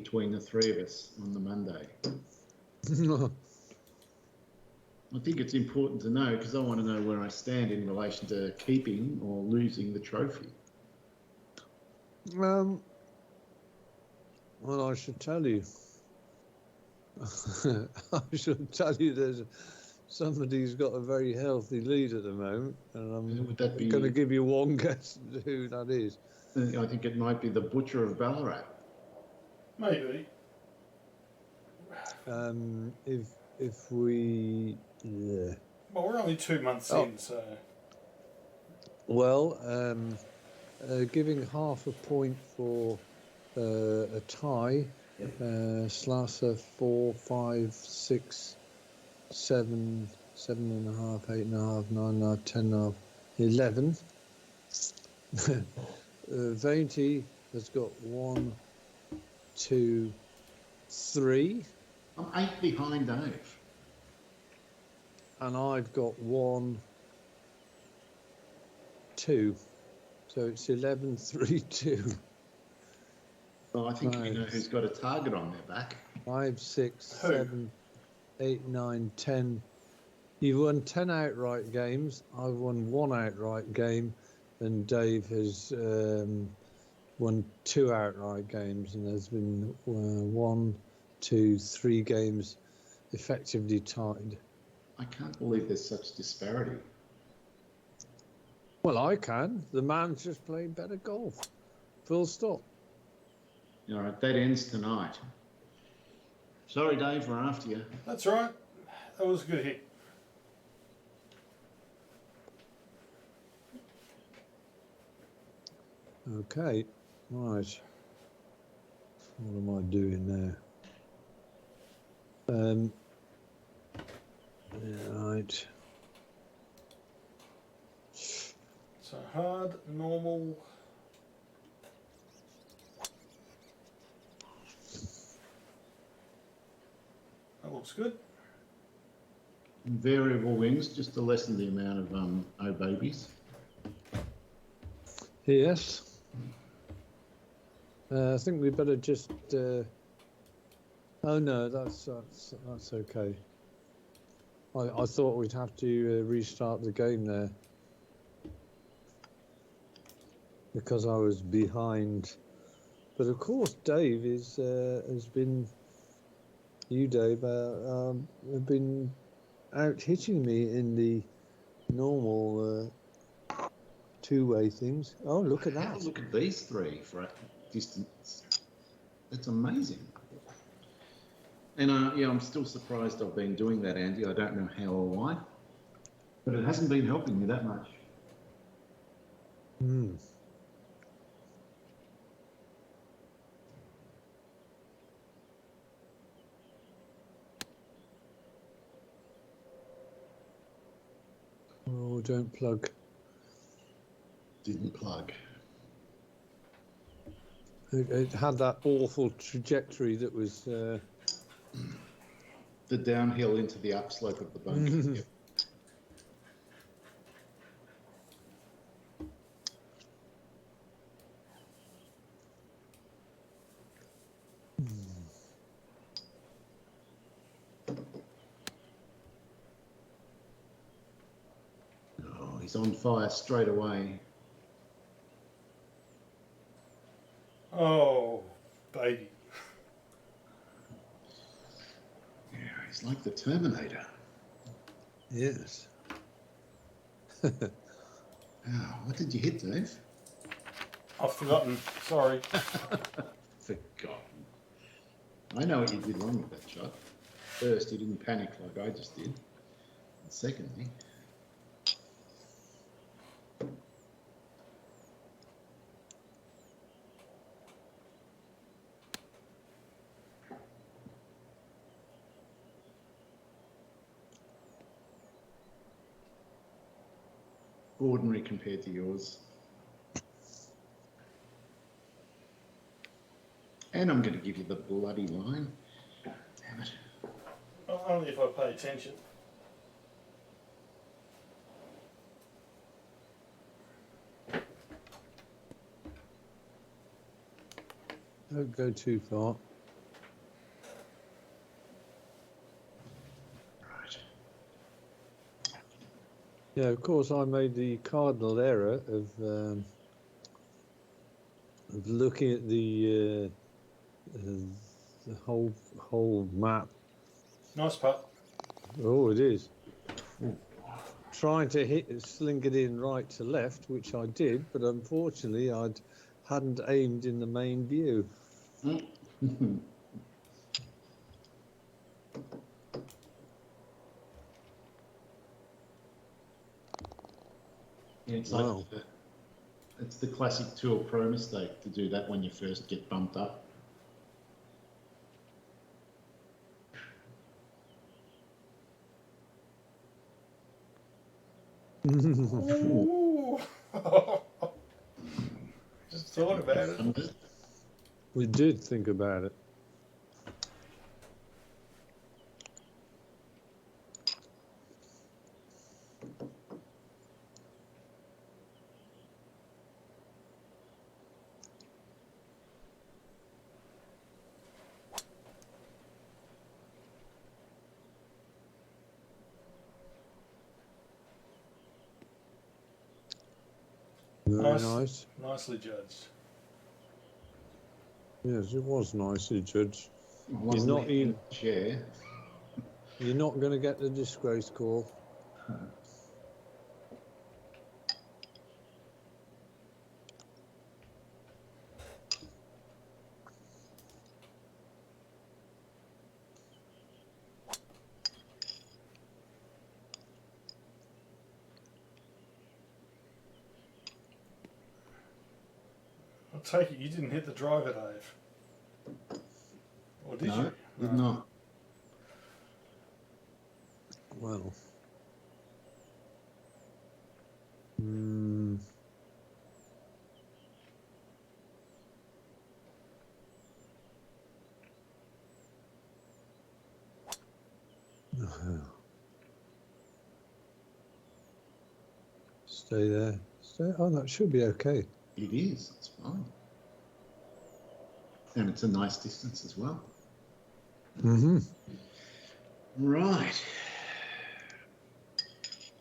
between the three of us on the Monday. I think it's important to know because I want to know where I stand in relation to keeping or losing the trophy. Well, I should tell you. I should tell you there's somebody's got a very healthy lead at the moment, and I'm going to give you one guess who that is. I think it might be the Butcher of Ballarat. Maybe. If we, yeah. Well, we're only 2 months in, so. Well, giving half a point for a tie. Slasher 4, 5, 6, 7, 7.5, 8.5, 9.5, 10.5, 11. Vainty has got 1, 2, 3. I'm 8 behind Dave. And I've got 1, 2. So it's 11, 3, 2. Well, I think we know who's got a target on their back. 5, 6, 7, 8, 9, 10. You've won 10 outright games. I've won 1 outright game, and Dave has won 2 outright games, and there's been 1, 2, 3 games effectively tied. I can't believe there's such disparity. Well, I can. The man's just playing better golf. Full stop. All right, that ends tonight. Sorry, Dave, we're after you. That's all right. That was a good hit. Okay, right. What am I doing now? Right. So hard, normal. That looks good. Variable wins, just to lessen the amount of oh babies. Yes. I think we better just. Oh no, that's okay. I thought we'd have to restart the game there because I was behind. But of course, Dave has been. You, Dave, have been out hitting me in the normal two-way things. Oh, look at that! Look at these three for a distance. That's amazing. And yeah, I'm still surprised I've been doing that, Andy. I don't know how or why, but it hasn't been helping me that much. Hmm. Oh, don't plug. Didn't plug. It had that awful trajectory that was... The downhill into the upslope of the bunker. Yep. Oh, he's on fire straight away. Oh, baby. Yeah, he's like the Terminator. Yes. Oh, what did you hit, Dave? I've forgotten. Sorry. Forgotten. I know what you did wrong with that shot. First, you didn't panic like I just did. And secondly... ordinary compared to yours. And I'm going to give you the bloody line. Damn it. Well, only if I pay attention. Don't go too far. Yeah, of course, I made the cardinal error of looking at the whole map. Nice putt. Oh, it is. Ooh. Trying to sling it in right to left, which I did, but unfortunately, hadn't aimed in the main view. Yeah, it's Wow. like it's the classic Tour Pro mistake to do that when you first get bumped up. Ooh. Just thought about it. We did think about it. Very nice. Nicely judged. Yes, it was nicely judged. You're not in the chair. You're not going to get the disgrace call. I'll take it you didn't hit the driver, Dave. Or did you? Did not. Well. Stay there. Oh, that should be okay. It is. It's fine. And it's a nice distance as well. Right.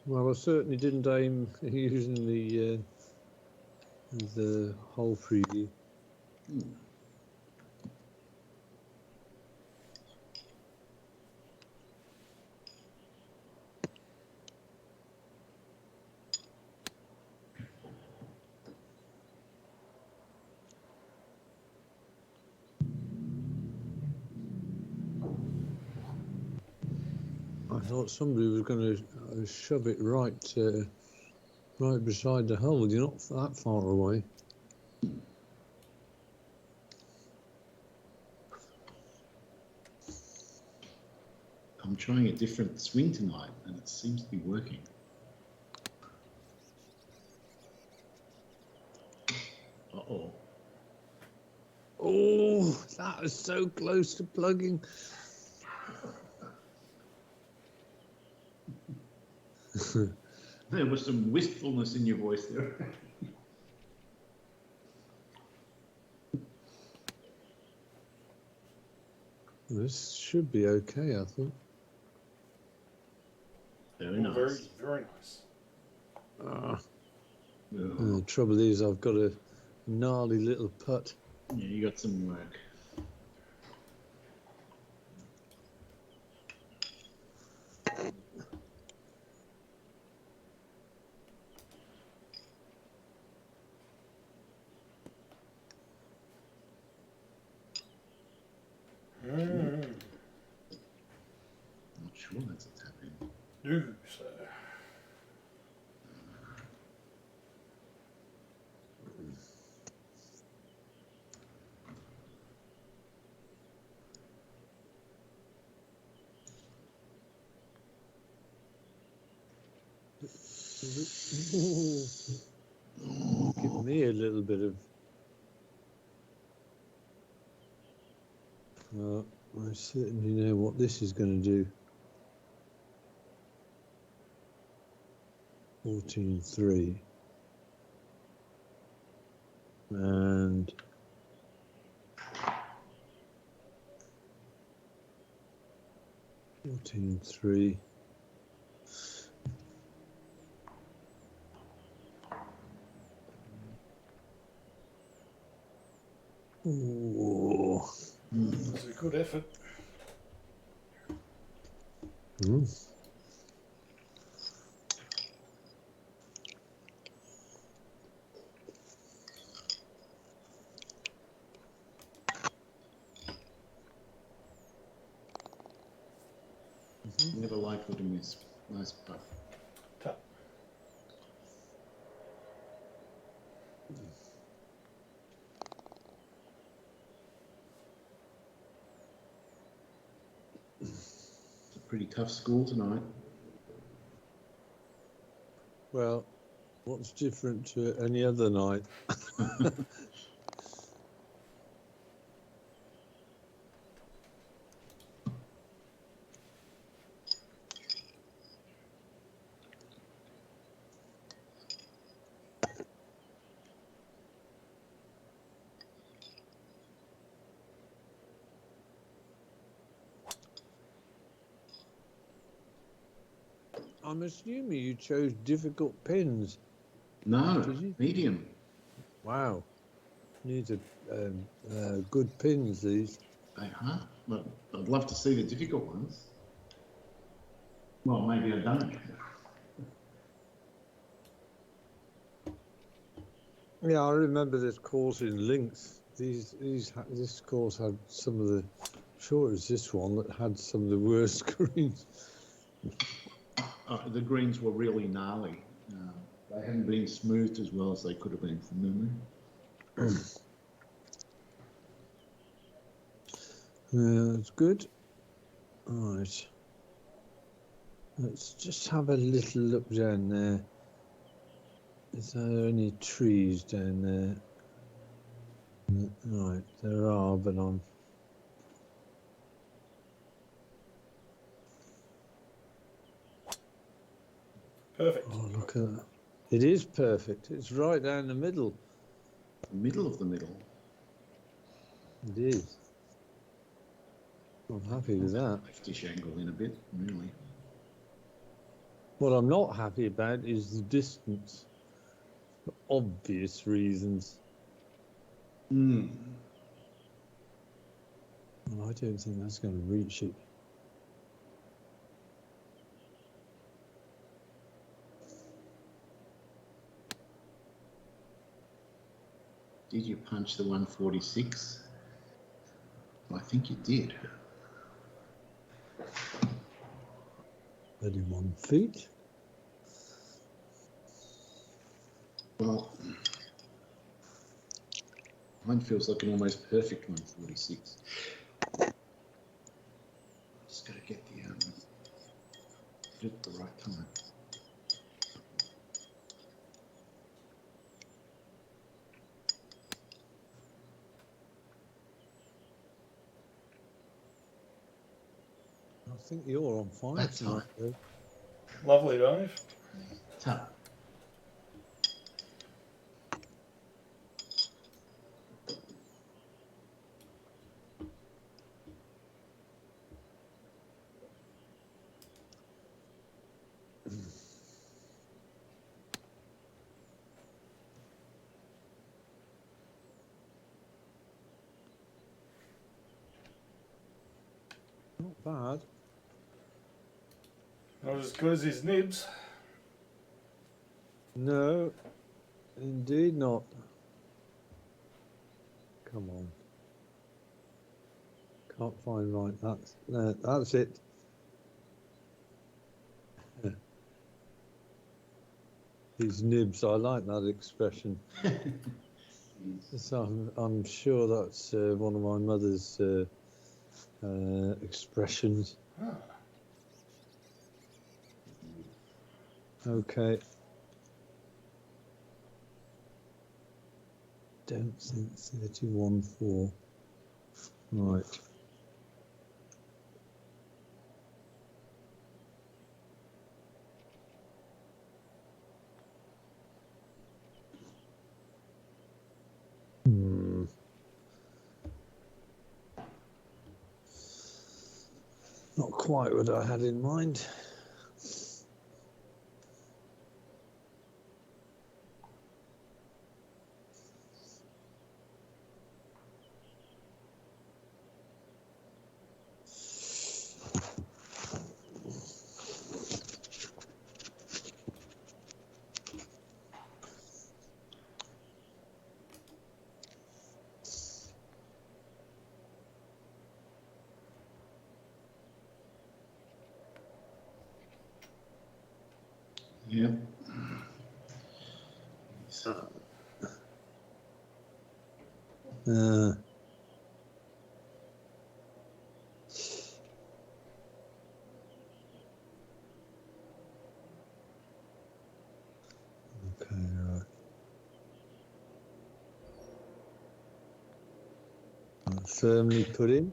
Well, I certainly didn't aim using the whole preview. I thought somebody was going to shove it right beside the hole. You're not that far away. I'm trying a different swing tonight, and it seems to be working. Uh-oh. Oh, that was so close to plugging. There was some wistfulness in your voice there. This should be okay, I think. Very nice. Very, very nice. The trouble is, I've got a gnarly little putt. Yeah, you got some work. Not sure that's a tap in. No, sir. Give me a little bit of. I certainly know what this is going to do. 14-3. And 14-3. good effort. Mm. Never likely to miss. Nice putt. Tap. It's a pretty tough school tonight. Well, what's different to any other night? I'm assuming you chose difficult pins. No, Did you? medium. Wow. These are good pins, these. They are. But I'd love to see the difficult ones. Well, maybe I don't. Yeah, I remember this course in Links. This course had some of the, sure it was this one that had some of the worst greens. The greens were really gnarly. They hadn't been smoothed as well as they could have been from memory. That's good. All right. Let's just have a little look down there. Is there any trees down there? Right, there are, but I'm... Perfect. Oh, look at that. It is perfect. It's right down the middle. Middle of the middle. It is. I'm happy with that. Leftish angle in a bit, really. What I'm not happy about is the distance, for obvious reasons. Mm. Well, I don't think that's going to reach it. Did you punch the 146? I think you did. 31 feet. Well, mine feels like an almost perfect 146. Just got to get the hit at the right time. I think you're on fire That's tonight, though. Lovely, Dave. Tough. Not bad. Not as good as his nibs. No, indeed not. Come on. Can't find right. That's it. These nibs, I like that expression. So I'm sure that's one of my mother's expressions. Ah. Okay. Don't think 31-4. Right. Not quite what I had in mind. Yeah. Uh, okay, right. Firmly put in.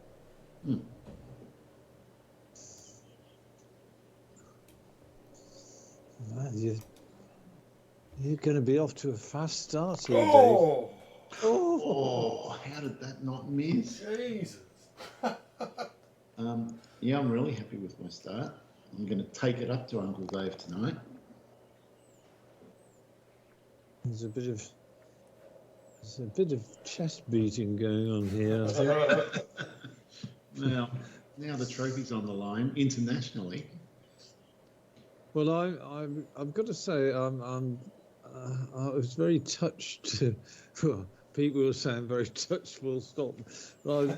Hmm. Man, you're going to be off to a fast start here, Dave. Oh, Oh, how did that not miss? Jesus. Yeah, I'm really happy with my start. I'm going to take it up to Uncle Dave tonight. There's a bit of chest beating going on here, I think. Well, now the trophy's on the line internationally. Well, I've got to say, I was very touched. Well, people will say I'm very touched. Full stop. But I was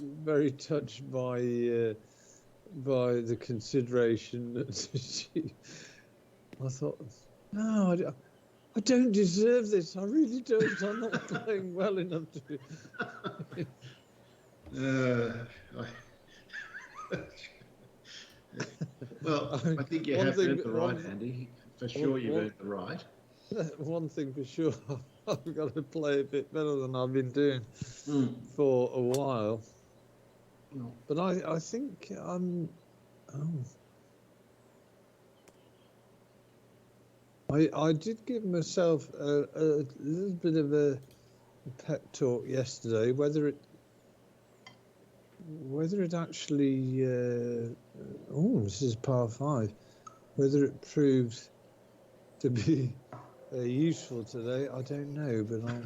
very touched by the consideration that she. I thought, no, I don't deserve this. I really don't. I'm not playing well enough to. Well, I think you have earned the right, Andy. For sure, you've earned the right. One thing for sure, I've got to play a bit better than I've been doing for a while. No. But I think I did give myself a little bit of a pep talk yesterday. Whether it actually this is par 5. Whether it proved to be useful today, I don't know. But I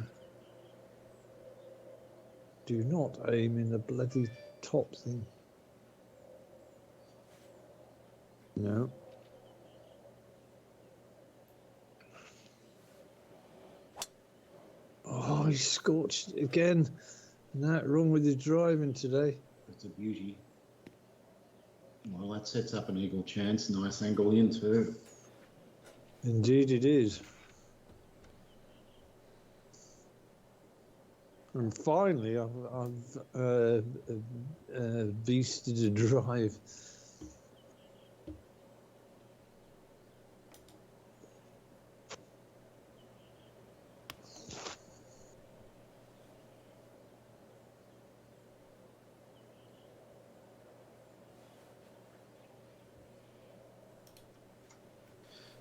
do not aim in the bloody top thing. No. Oh, he scorched again. Not wrong with his driving today. That's a beauty. Well, that sets up an eagle chance. Nice angle in too. Indeed it is. And finally, I've beasted a drive.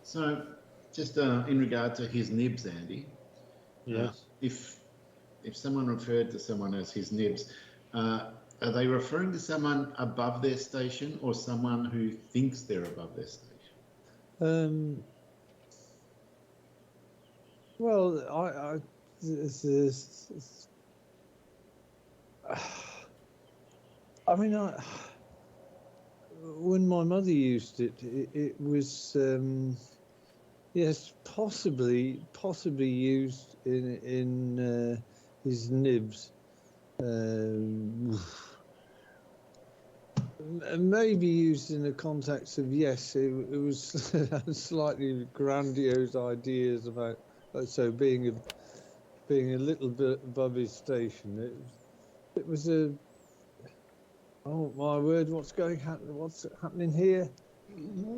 So, just in regard to his nibs, Andy. Yes. If someone referred to someone as his nibs, are they referring to someone above their station or someone who thinks they're above their station? Well, when my mother used it was yes, possibly used in his nibs. Maybe used in the context of yes, it was slightly grandiose ideas about being a little bit above his station. It was a oh my word, what's happening here?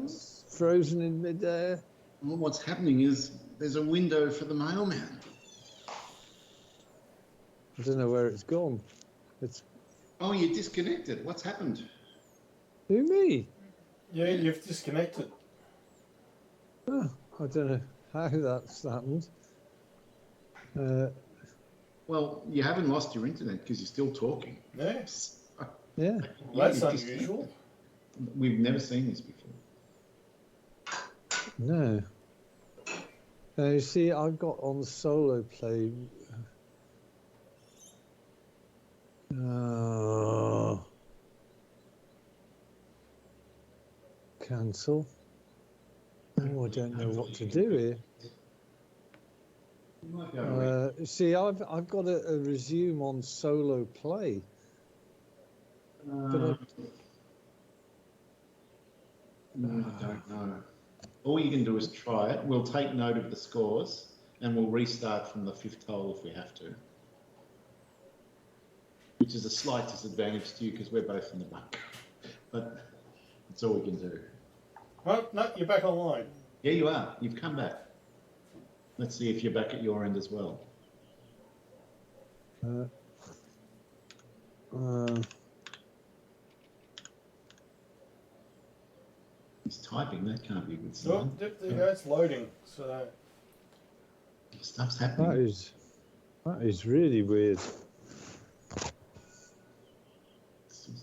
It's frozen in midair. Well, what's happening is there's a window for the mailman. I don't know where it's gone. Oh, you disconnected. What's happened? Who, me? Yeah, you've disconnected. Oh, I don't know how that's happened. Well, you haven't lost your internet because you're still talking. Yes. Yeah. Well, that's unusual. We've never seen this before. No. You see, I've got on solo play. Cancel. Oh, I don't know what to do here. See, I've got a resume on solo play. I don't know. all you can do is try it. We'll take note of the scores and we'll restart from the 5th hole if we have to. Which is a slight disadvantage to you because we're both in the bunker. But that's all we can do. Oh, no, you're back online. Yeah, you are. You've come back. Let's see if you're back at your end as well. He's typing. That can't be a good sign. Oh, there you go. It's loading. So Stuff's happening. That is really weird.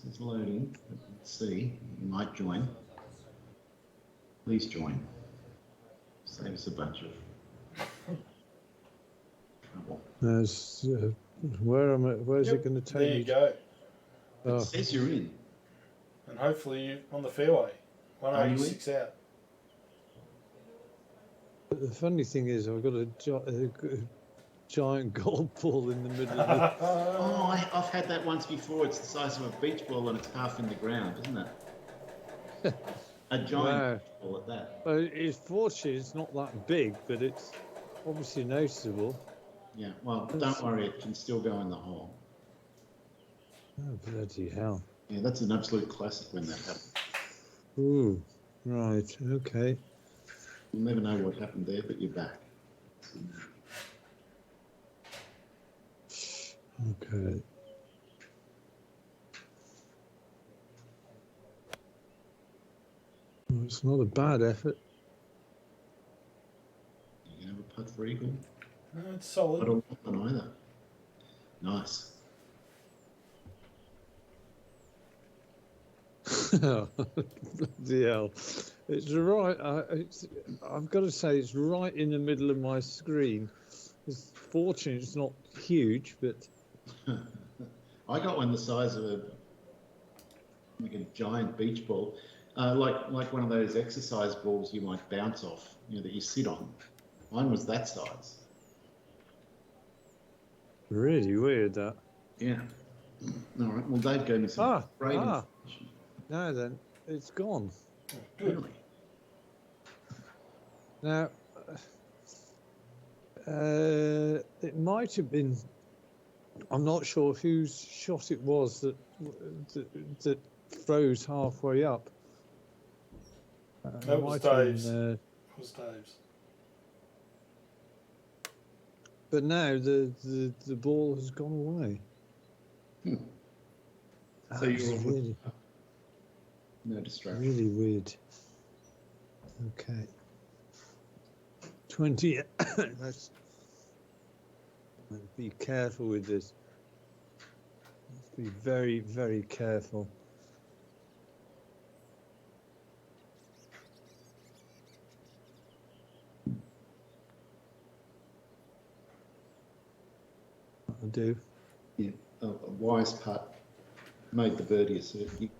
It's loading. Let's see. You might join. Please join. Save us a bunch of trouble. Where's it going to take there me? you go. It says you're in. And hopefully you're on the fairway. 186 out. But the funny thing is, I've got a giant golf ball in the middle of it. Oh, I've had that once before. It's the size of a beach ball and it's half in the ground, isn't it? A giant beach ball at that. It's fortunate it's not that big, but it's obviously noticeable. Yeah, well, don't worry, it can still go in the hole. Oh, bloody hell. Yeah, that's an absolute classic when that happens. Ooh, right, okay. You'll never know what happened there, but you're back. Okay. Well, it's not a bad effort. You can have a putt for eagle. No, it's solid. I don't want one either. Nice. Bloody hell. It's right. I've got to say, it's right in the middle of my screen. It's fortunate it's not huge, but I got one the size of a giant beach ball, like one of those exercise balls you might bounce off, that you sit on. Mine was that size. really weird that. Yeah. All right. Well, Dave gave me some great information. Now then, it's gone. Really? Now, it might have been. I'm not sure whose shot it was that froze halfway up. That was Dave's. It was Dave's. But now the ball has gone away. So you're really, no distraction. really weird. Okay. 20. Let's be careful with this. Let's be very, very careful. I'll do. Yeah, a wise putt made the birdie a certainty.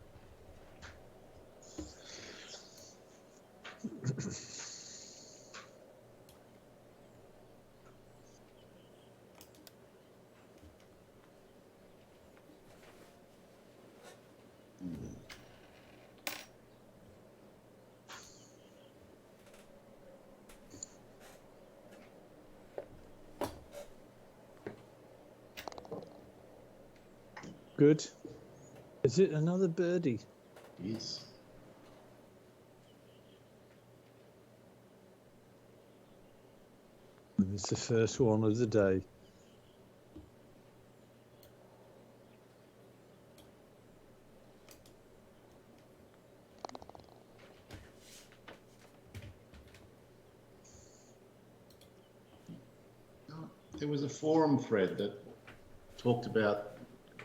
Good. Is it another birdie? Yes. It's the first one of the day. There was a forum thread that talked about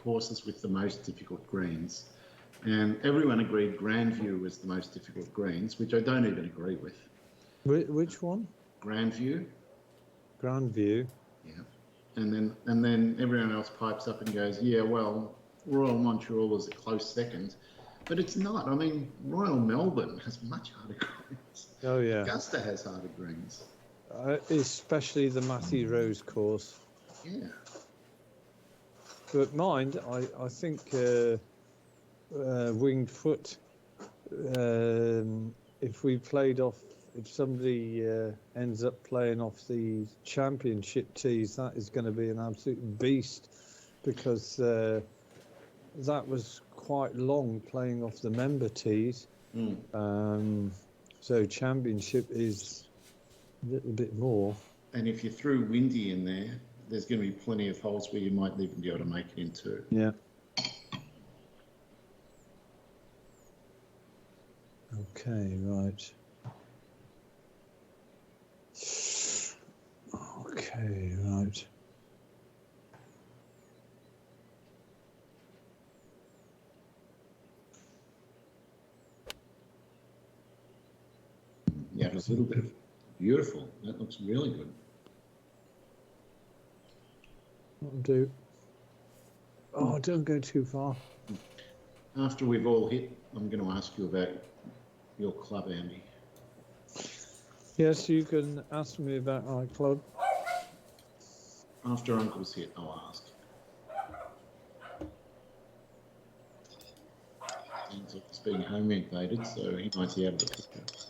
courses with the most difficult greens, and everyone agreed Grandview was the most difficult greens, which I don't even agree with. Which one? Grandview. Grandview. Yeah. And then everyone else pipes up and goes, yeah, well, Royal Montreal is a close second, but it's not. I mean, Royal Melbourne has much harder greens. Oh yeah. Augusta has harder greens. Especially the Matthew Rose course. Yeah. But mind, I think Winged Foot, if we played off if somebody ends up playing off the championship tees, that is going to be an absolute beast, because that was quite long playing off the member tees. So championship is a little bit more. And if you threw windy in there, there's going to be plenty of holes where you might even be able to make it in too. Yeah. Okay, right. Okay, right. Yeah, it was a little bit of beautiful. That looks really good. That'll do. Oh, don't go too far. After we've all hit, I'm going to ask you about your club, Andy. Yes, you can ask me about my club. After Uncle's hit, I'll ask. Sounds like it's being home invaded, so he might be able to pick it.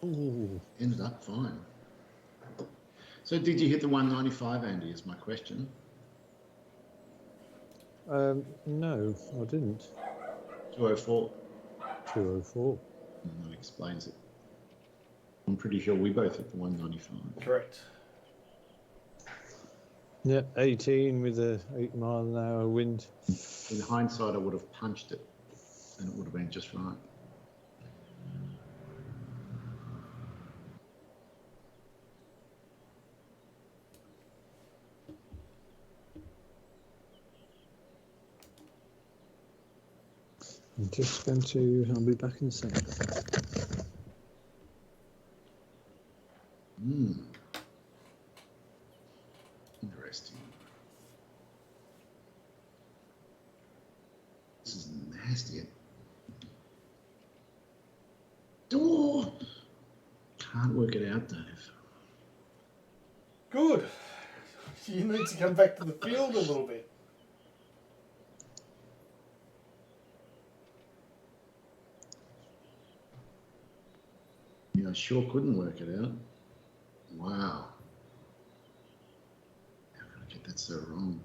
Ooh. Ended up fine. So did you hit the 195, Andy, is my question. No, I didn't. 204. 204. That explains it. I'm pretty sure we both hit the 195. Correct. Yeah, 18 with a 8-mile-an-hour wind. In hindsight, I would have punched it, and it would have been just right. I'm just going to. I'll be back in a second. Interesting. This is nasty. Oh, can't work it out, Dave. Good. You need to come back to the field a little bit. Yeah, I sure couldn't work it out. Wow. How could I get that so wrong?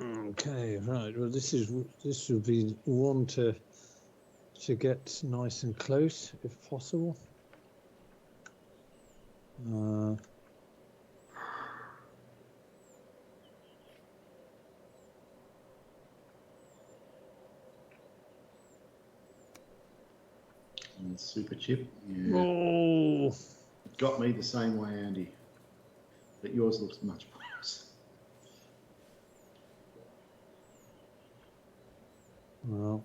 Okay, right. Well, this will be one to get nice and close if possible. And super chip. Yeah. Oh, Got me the same way, Andy. But yours looks much worse. well.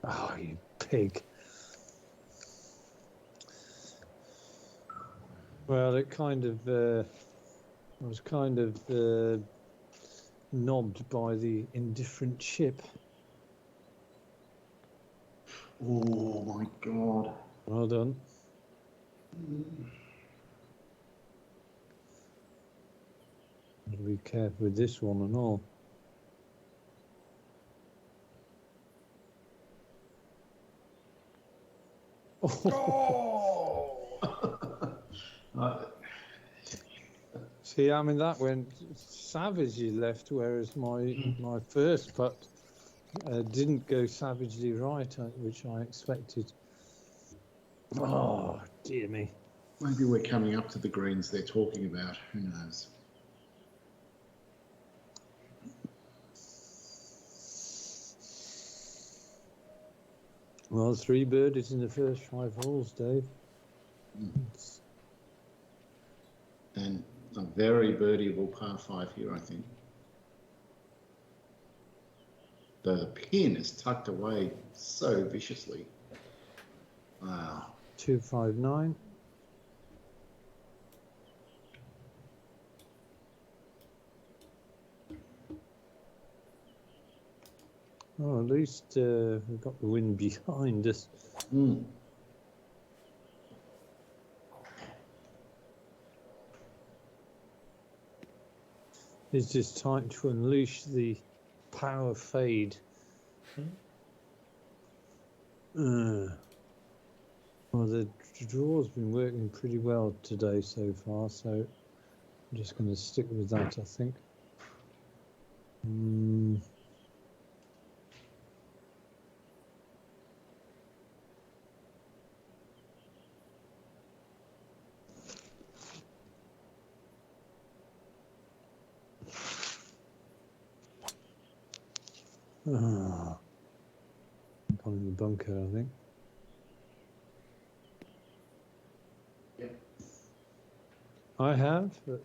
Oh, you pig. Well, it kind of I was kind of knobbed by the indifferent chip. Oh my God. Well done. Gotta be careful with this one and all. Oh! See, I mean, that went savagely left, whereas my first putt didn't go savagely right, which I expected. Oh, dear me. Maybe we're coming up to the greens they're talking about. Who knows? Well, 3 birdies in the first 5 holes, Dave. And a very birdieable par 5 here, I think. Though the pin is tucked away so viciously. Wow. 259. Oh, at least we've got the wind behind us. Mm. It's just time to unleash the power fade. Well, the draw's been working pretty well today so far, so I'm just going to stick with that, I think. Gone in the bunker, I think. Yep. I have, but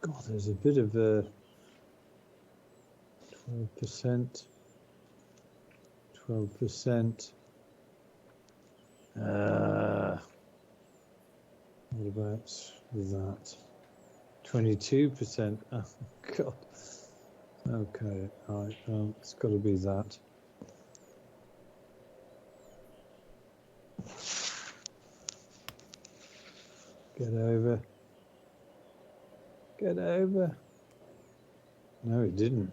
God, there's a bit of a 12%. 12%. What about that? 22%. Oh God. Okay, right. It's got to be that. Get over. Get over. No, it didn't.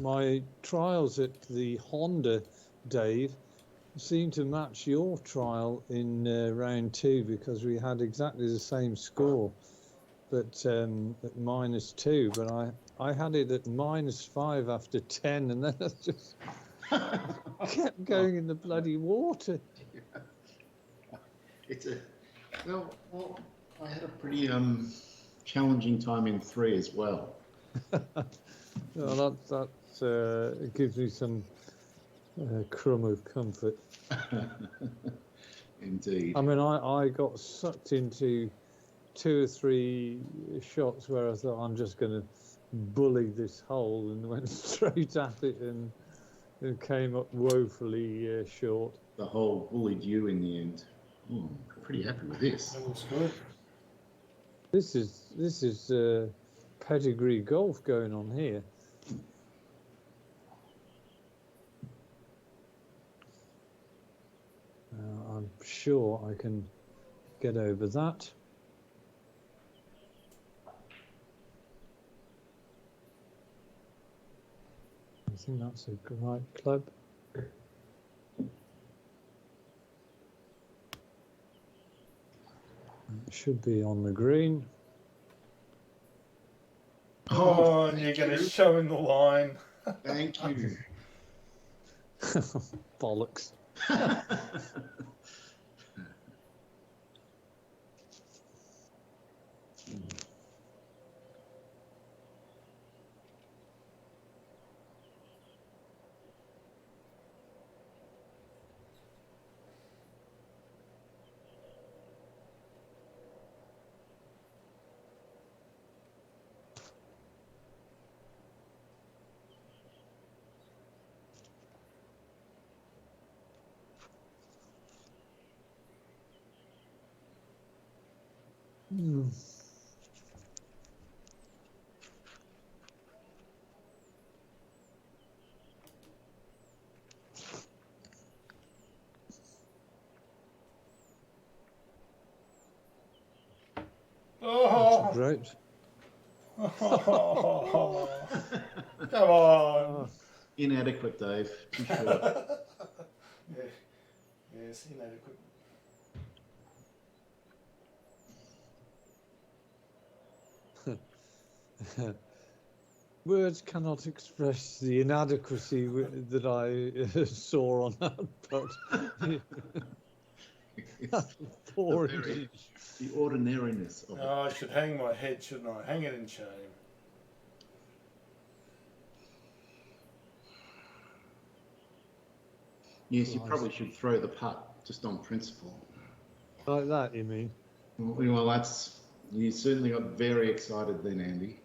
My trials at the Honda, Dave, seem to match your trial in round 2 because we had exactly the same score, but at -2. But I had it at -5 after 10, and then I just kept going in the bloody water. It's well, I had a pretty challenging time in 3 as well. Well, that gives me some crumb of comfort. Indeed. I mean, I got sucked into 2 or 3 shots where I thought I'm just going to bully this hole, and went straight at it and came up woefully short. The hole bullied you in the end. Oh, I'm pretty happy with this. That looks good. This is pedigree golf going on here. I'm sure I can get over that. I think that's a right club. It should be on the green. Oh, and you're going to show him the line. Thank you. Bollocks. Oh, Great. oh. Come on. Inadequate, Dave. Too short. Yeah. Yes, inadequate. Words cannot express the inadequacy that I saw on that putt. Poor The ordinariness of it. Oh, I should hang my head, shouldn't I? Hang it in shame. Yes, you Nice. probably should throw the putt just on principle. Like that, you mean? Well, you certainly got very excited then, Andy.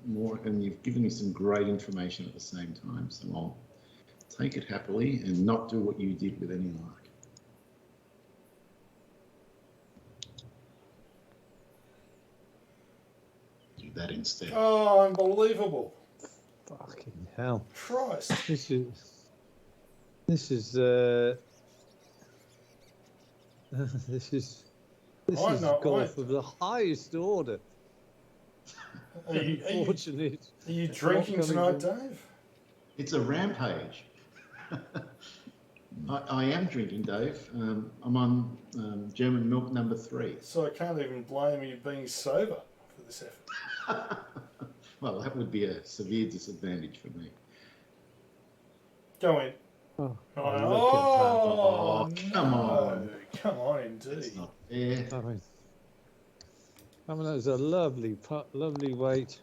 And you've given me some great information at the same time, so I'll take it happily and not do what you did with any luck. Do that instead. Oh, unbelievable. Fucking hell. Christ. This is this is golf of the highest order. Are you Unfortunately, drinking tonight, Dave? It's a rampage. I am drinking, Dave. I'm on German milk number 3. So I can't even blame you being sober for this effort. Well, that would be a severe disadvantage for me. Go in. Oh, Oh, come no. on. Come on, indeed. It's not fair. I mean, that was a lovely putt, lovely weight.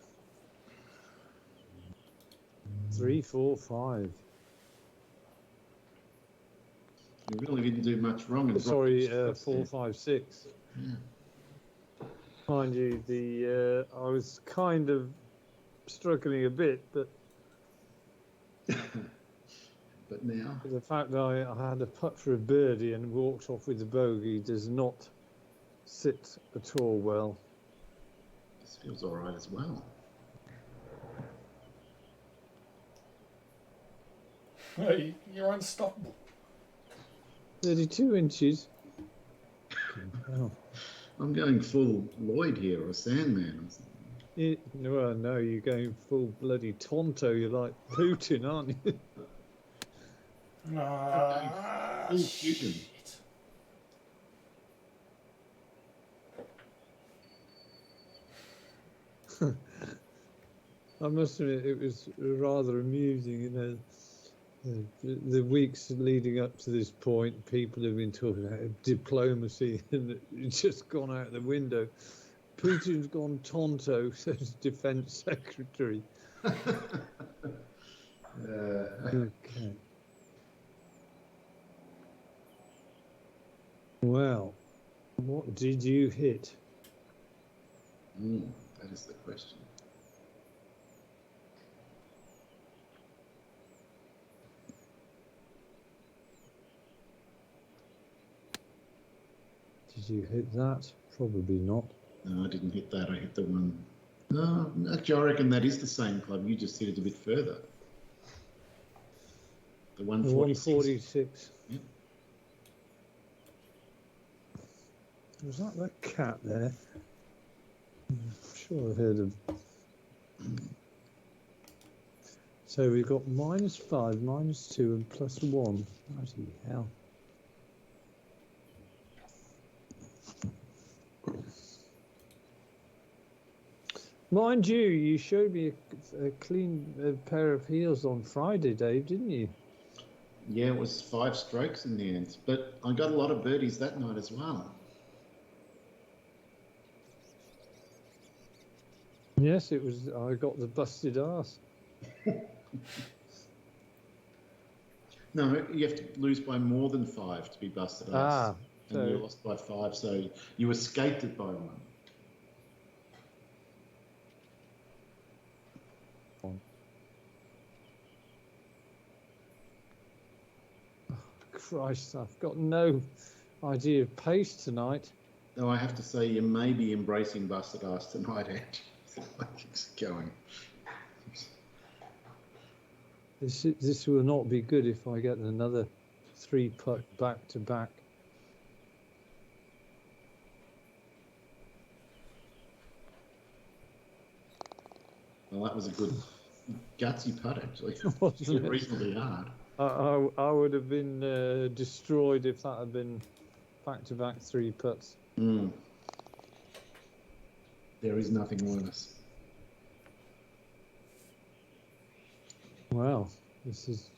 3, 4, 5. You really didn't do much wrong. In Sorry, 4, 5, 6. Yeah. Mind you, I was kind of struggling a bit, but But now, the fact that I had a putt for a birdie and walked off with a bogey does not sit at all well. this feels all right as well. Hey, you're unstoppable. 32 inches. Oh. I'm going full Lloyd here, or Sandman or something. Well, no, you're going full bloody Tonto. You're like Putin, aren't you? Full fusion. Shit. I must admit, it was rather amusing, the weeks leading up to this point, people have been talking about diplomacy and it's just gone out the window. Putin's gone Tonto, says Defence Secretary. Okay. Well, what did you hit? That is the question. Did you hit that? Probably not. No, I didn't hit that. I hit the one. No, actually, I reckon that is the same club. You just hit it a bit further. The 146. 146. Yep. Was that that cat there? I'm sure I heard of. So we've got -5, -2, and +1. Bloody hell. Mind you, you showed me a clean pair of heels on Friday, Dave, didn't you? Yeah, it was 5 strokes in the end, but I got a lot of birdies that night as well. Yes, it was. I got the busted arse. No, you have to lose by more than 5 to be busted ass. And you lost by 5, so you escaped it by 1. Christ, I've got no idea of pace tonight. Though I have to say, you may be embracing busted ass tonight, Ange. It's going. This will not be good if I get another 3-putt back to back. Well, that was a good gutsy putt, actually. Wasn't it? Reasonably hard. I would have been destroyed if that had been back-to-back 3 putts. There is nothing worse. Wow, this is.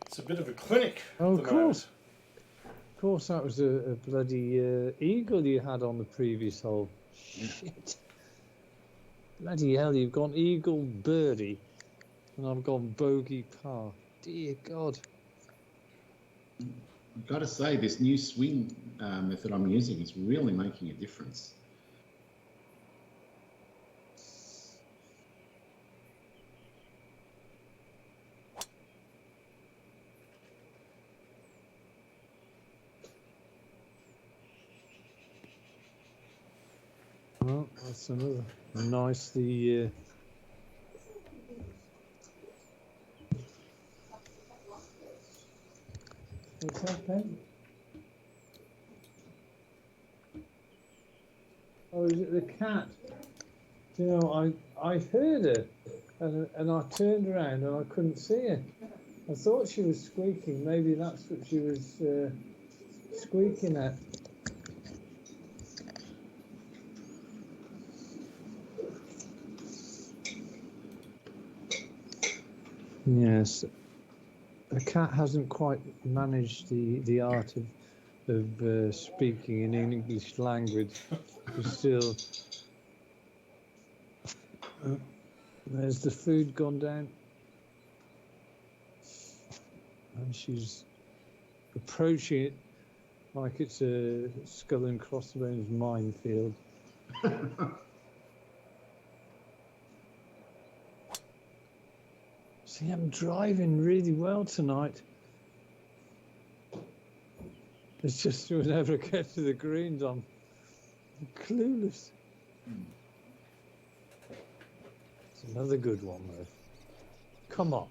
It's a bit of a clinic. Oh, at of the course. Of course, that was a bloody eagle you had on the previous hole. Yeah. Shit. Bloody hell, you've gone eagle birdie. and I've gone bogey par. Dear God. I've got to say, this new swing method I'm using is really making a difference. Well, that's another nicely. What's that, Ben? Oh, is it the cat? You know, I heard her, and I turned around and I couldn't see her. I thought she was squeaking. Maybe that's what she was squeaking at. Yes, the cat hasn't quite managed the art of speaking in English language. She's still. There's the food gone down, and she's approaching it like it's a skull and crossbones minefield. See, I'm driving really well tonight. It's just whenever I get to the greens, I'm clueless. It's another good one, though. Come on.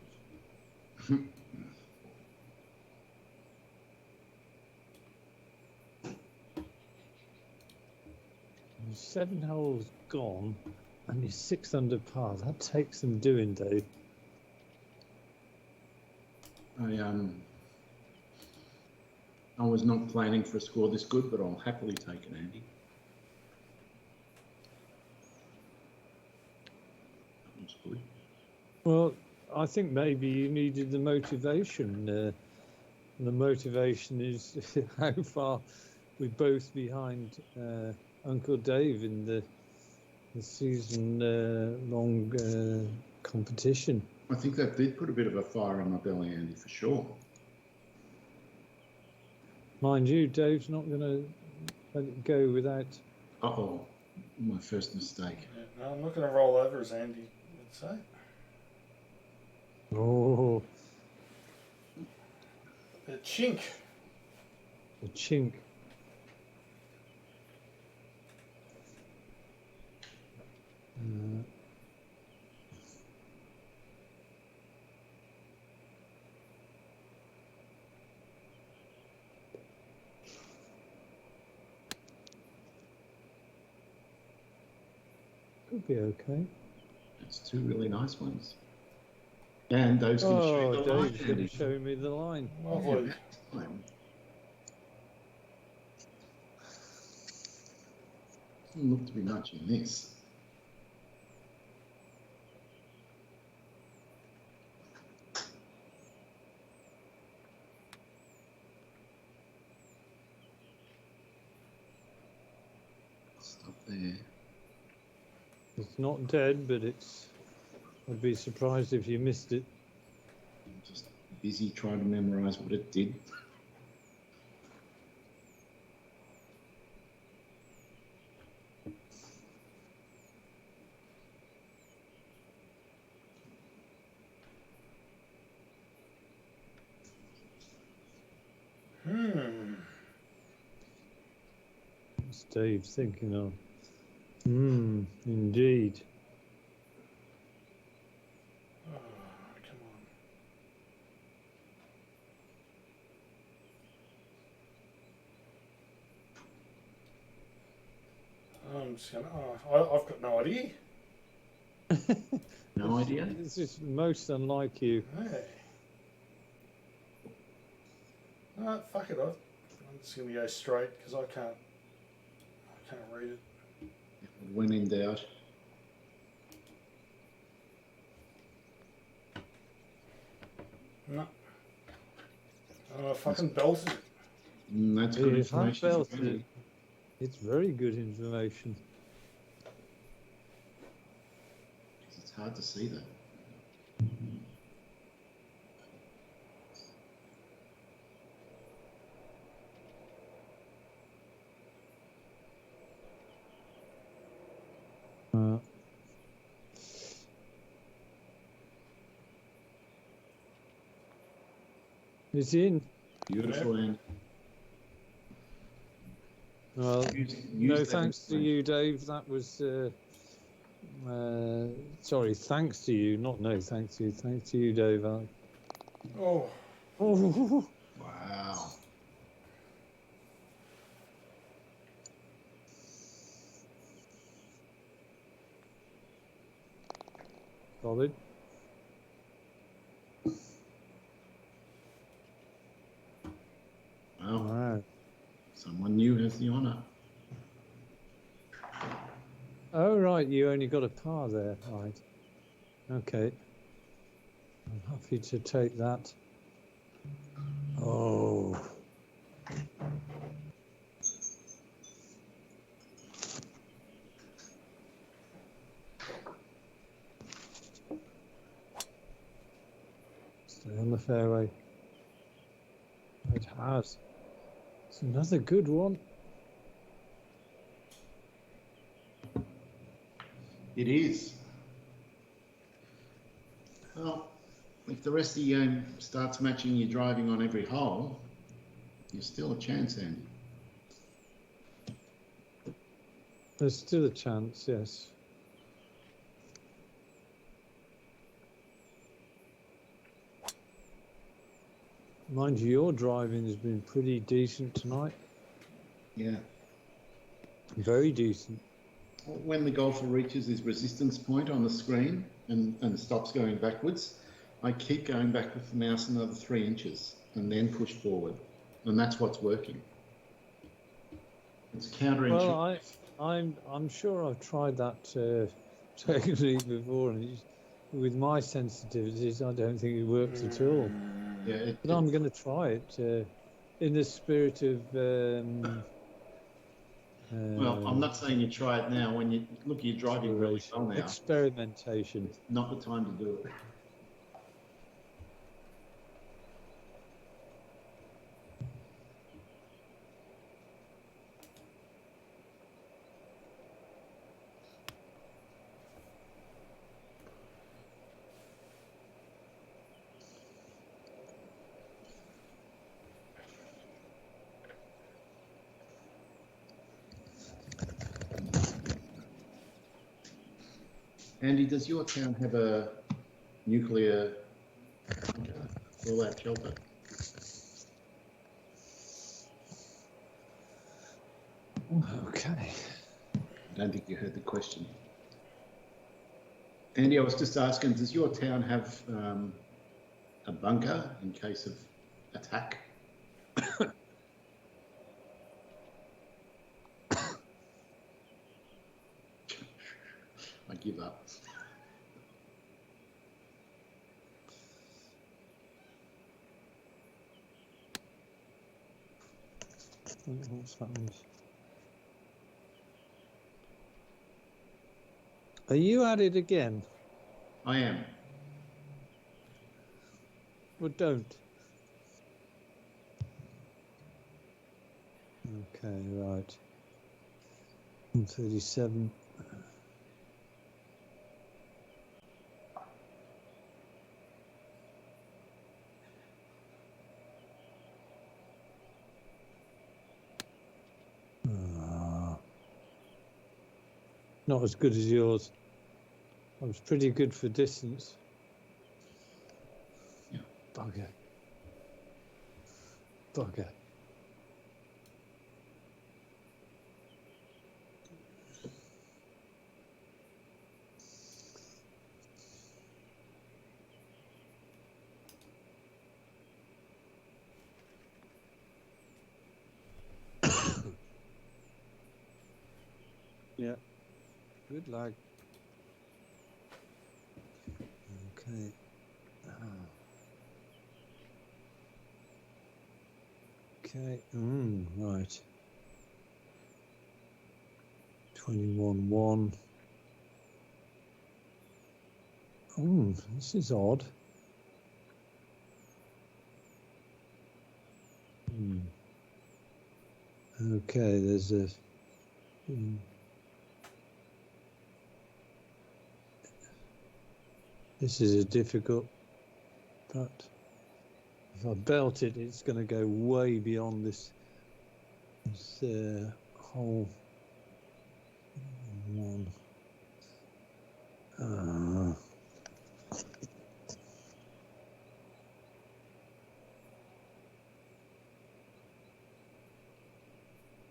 7 holes gone, and you're 6 under par. That takes some doing, Dave. I was not planning for a score this good, but I'll happily take it, Andy. That was good. Well, I think maybe you needed the motivation. The motivation is how far we're both behind Uncle Dave in the season-long competition. I think that did put a bit of a fire in my belly, Andy, for sure. Mind you, Dave's not going to let it go without... Uh-oh, my first mistake. Yeah, no, I'm not going to roll over, as Andy would say. Oh, A chink. a chink. Could be okay. It's 2 really nice ones. And Dave's going to show you the line, Dave's going to Andy. show me the line. Lovely. Doesn't look to be much in this. Stop there. It's not dead, but it's... I'd be surprised if you missed it. I'm just busy trying to memorize what it did. What's Dave thinking of? Indeed. Oh, come on. I'm just going to... Oh, I've got no idea. No idea? This is most unlike you. Hey. No, fuck it. I'm just going to go straight because I can't read it. When in doubt. No. I fucking belted it. That's good If I information. felt it, it's very good information. It's hard to see that. It's in. Beautiful, and Well, use no that thanks to you, Dave. That was sorry. Thanks to you, not no thanks to you. Thanks to you, Dave. Oh, Oh, Wow. solid. Wow. Wow. Someone new has the honour. Oh right, you only got a par there, right? Okay. I'm happy to take that. Oh. Stay on the fairway. It has. It's another good one. It is. Well, if the rest of the game starts matching your driving on every hole, you're still a chance, Andy. There's still a chance, yes. Mind you, your driving has been pretty decent tonight. Yeah. Very decent. When the golfer reaches his resistance point on the screen and stops going backwards, I keep going back with the mouse another 3 inches and then push forward. And that's what's working. It's counterintuitive. Well, I'm sure I've tried that technique before, and with my sensitivities, I don't think it works at all. Yeah, But I'm going to try it in the spirit of. Well, I'm not saying you try it now. When you look, you're driving really well now. Experimentation. It's not the time to do it. Andy, does your town have a nuclear fallout shelter? Okay. I don't think you heard the question. Andy, I was just asking, does your town have a bunker in case of attack? I give up. What's happened? Are you at it again? I am. Well, don't. Okay, right. 37. Not as good as yours. I was pretty good for distance. Yeah. Bugger. Bugger. Yeah. Good lag. Okay. Okay. Right. 21-1. This is odd. Okay, there's a. This is a difficult putt. If I belt it, it's going to go way beyond this hole. One.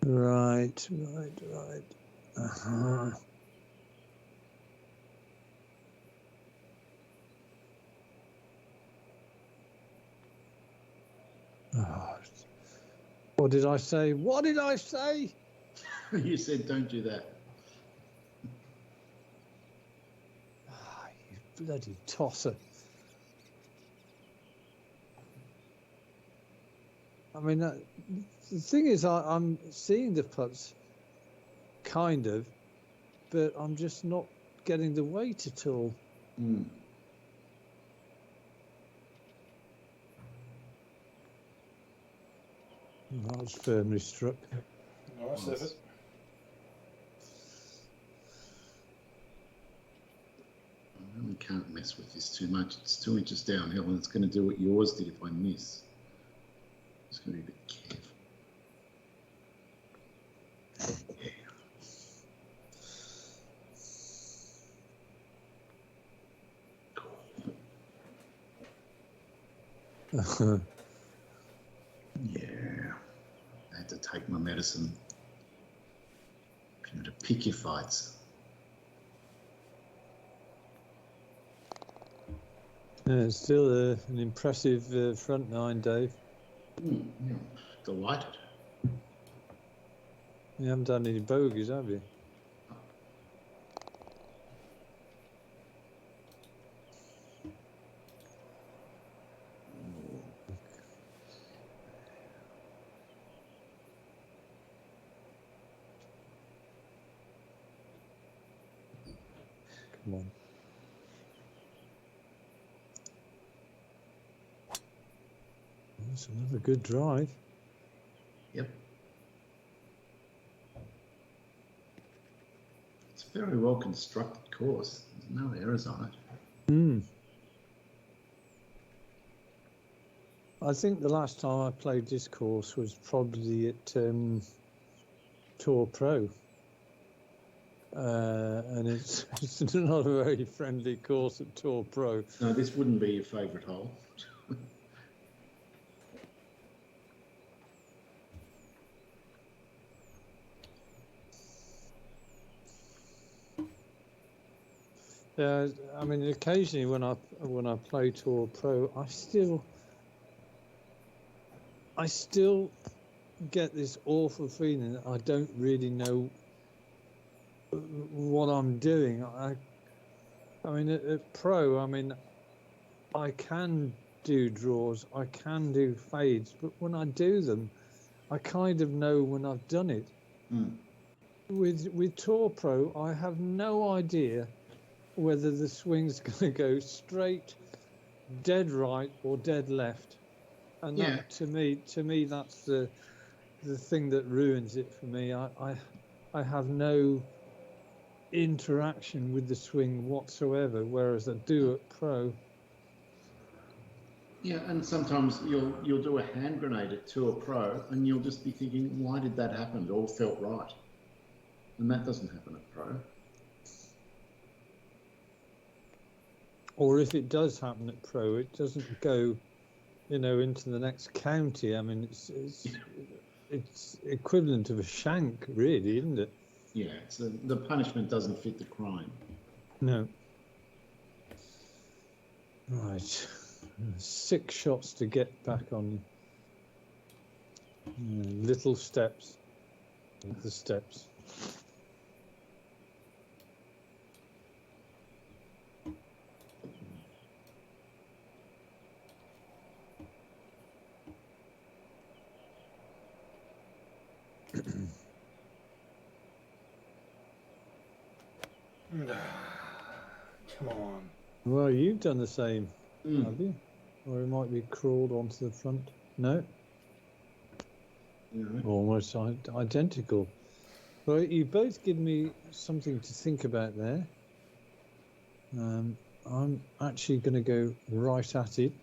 Right. Oh, what did I say? What did I say? You said don't do that. You bloody tosser. I mean, the thing is, I'm seeing the putts, kind of, but I'm just not getting the weight at all. That was firmly struck. Nice effort. I really can't mess with this too much. It's 2 inches downhill, and it's going to do what yours did if I miss. Just going to be a bit careful. Yeah, I had to take my medicine. You know, to pick your fights. Yeah, it's still an impressive front nine, Dave. Yeah, delighted. You haven't done any bogeys, have you? Come on. That's another good drive. Yep. It's a very well constructed course. There's no errors on it. I think the last time I played this course was probably at Tour Pro. And it's not a very friendly course at Tour Pro. No, this wouldn't be your favourite hole. Yeah, I mean, occasionally when I play Tour Pro, I still get this awful feeling that I don't really know what I'm doing. I mean, at Pro, I mean, I can do draws, I can do fades, but when I do them, I kind of know when I've done it. With Tour Pro, I have no idea whether the swing's going to go straight, dead right, or dead left, and that, to me, that's the thing that ruins it for me. I have no interaction with the swing whatsoever, whereas I do at Pro. Yeah, and sometimes you'll do a hand grenade at Tour Pro, and you'll just be thinking, why did that happen? It all felt right, and that doesn't happen at Pro. Or if it does happen at Pro, it doesn't go, into the next county. I mean, it's equivalent of a shank, really, isn't it? Yeah, so the punishment doesn't fit the crime. No. Right. 6 shots to get back on. Little steps. The steps. Come on. Well, you've done the same, have you? Or it might be crawled onto the front. No? Almost identical. Well, you both give me something to think about there. I'm actually going to go right at it,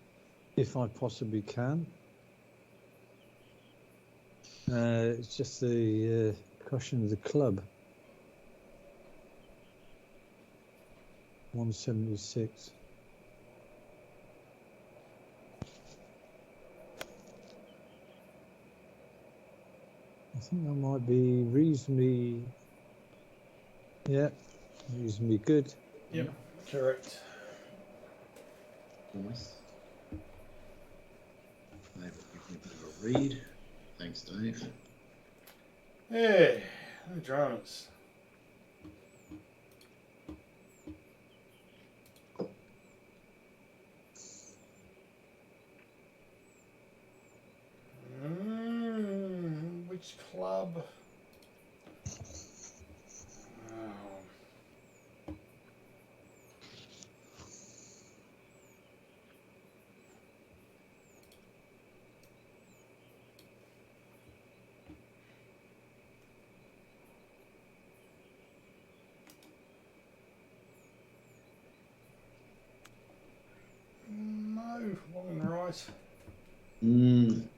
if I possibly can. It's just the cushion of the club. 176. I think that might be reasonably, reasonably good. Yep, correct. Nice. Dave will give me a bit of a read. Thanks, Dave. Hey, no dramas. Which club? No, long and right.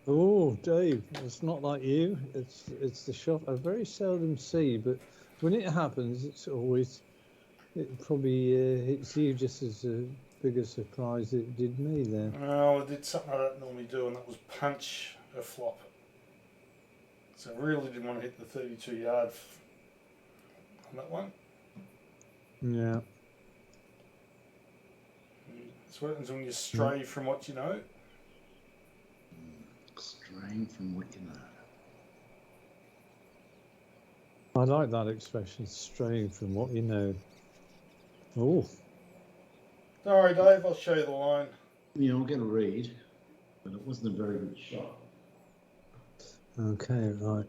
Oh, Dave, it's not like you. It's the shot I very seldom see, but when it happens, it's always, it probably hits you just as big a surprise it did me there. Well, I did something I don't normally do, and that was punch a flop. So I really didn't want to hit the 32 yard on that one. Yeah. That's what happens when you stray from what you know. Straying from what you know. I like that expression, straying from what you know. Oh. Sorry, Dave, I'll show you the line. Yeah, I'll get a read, but it wasn't a very good shot. Okay, right.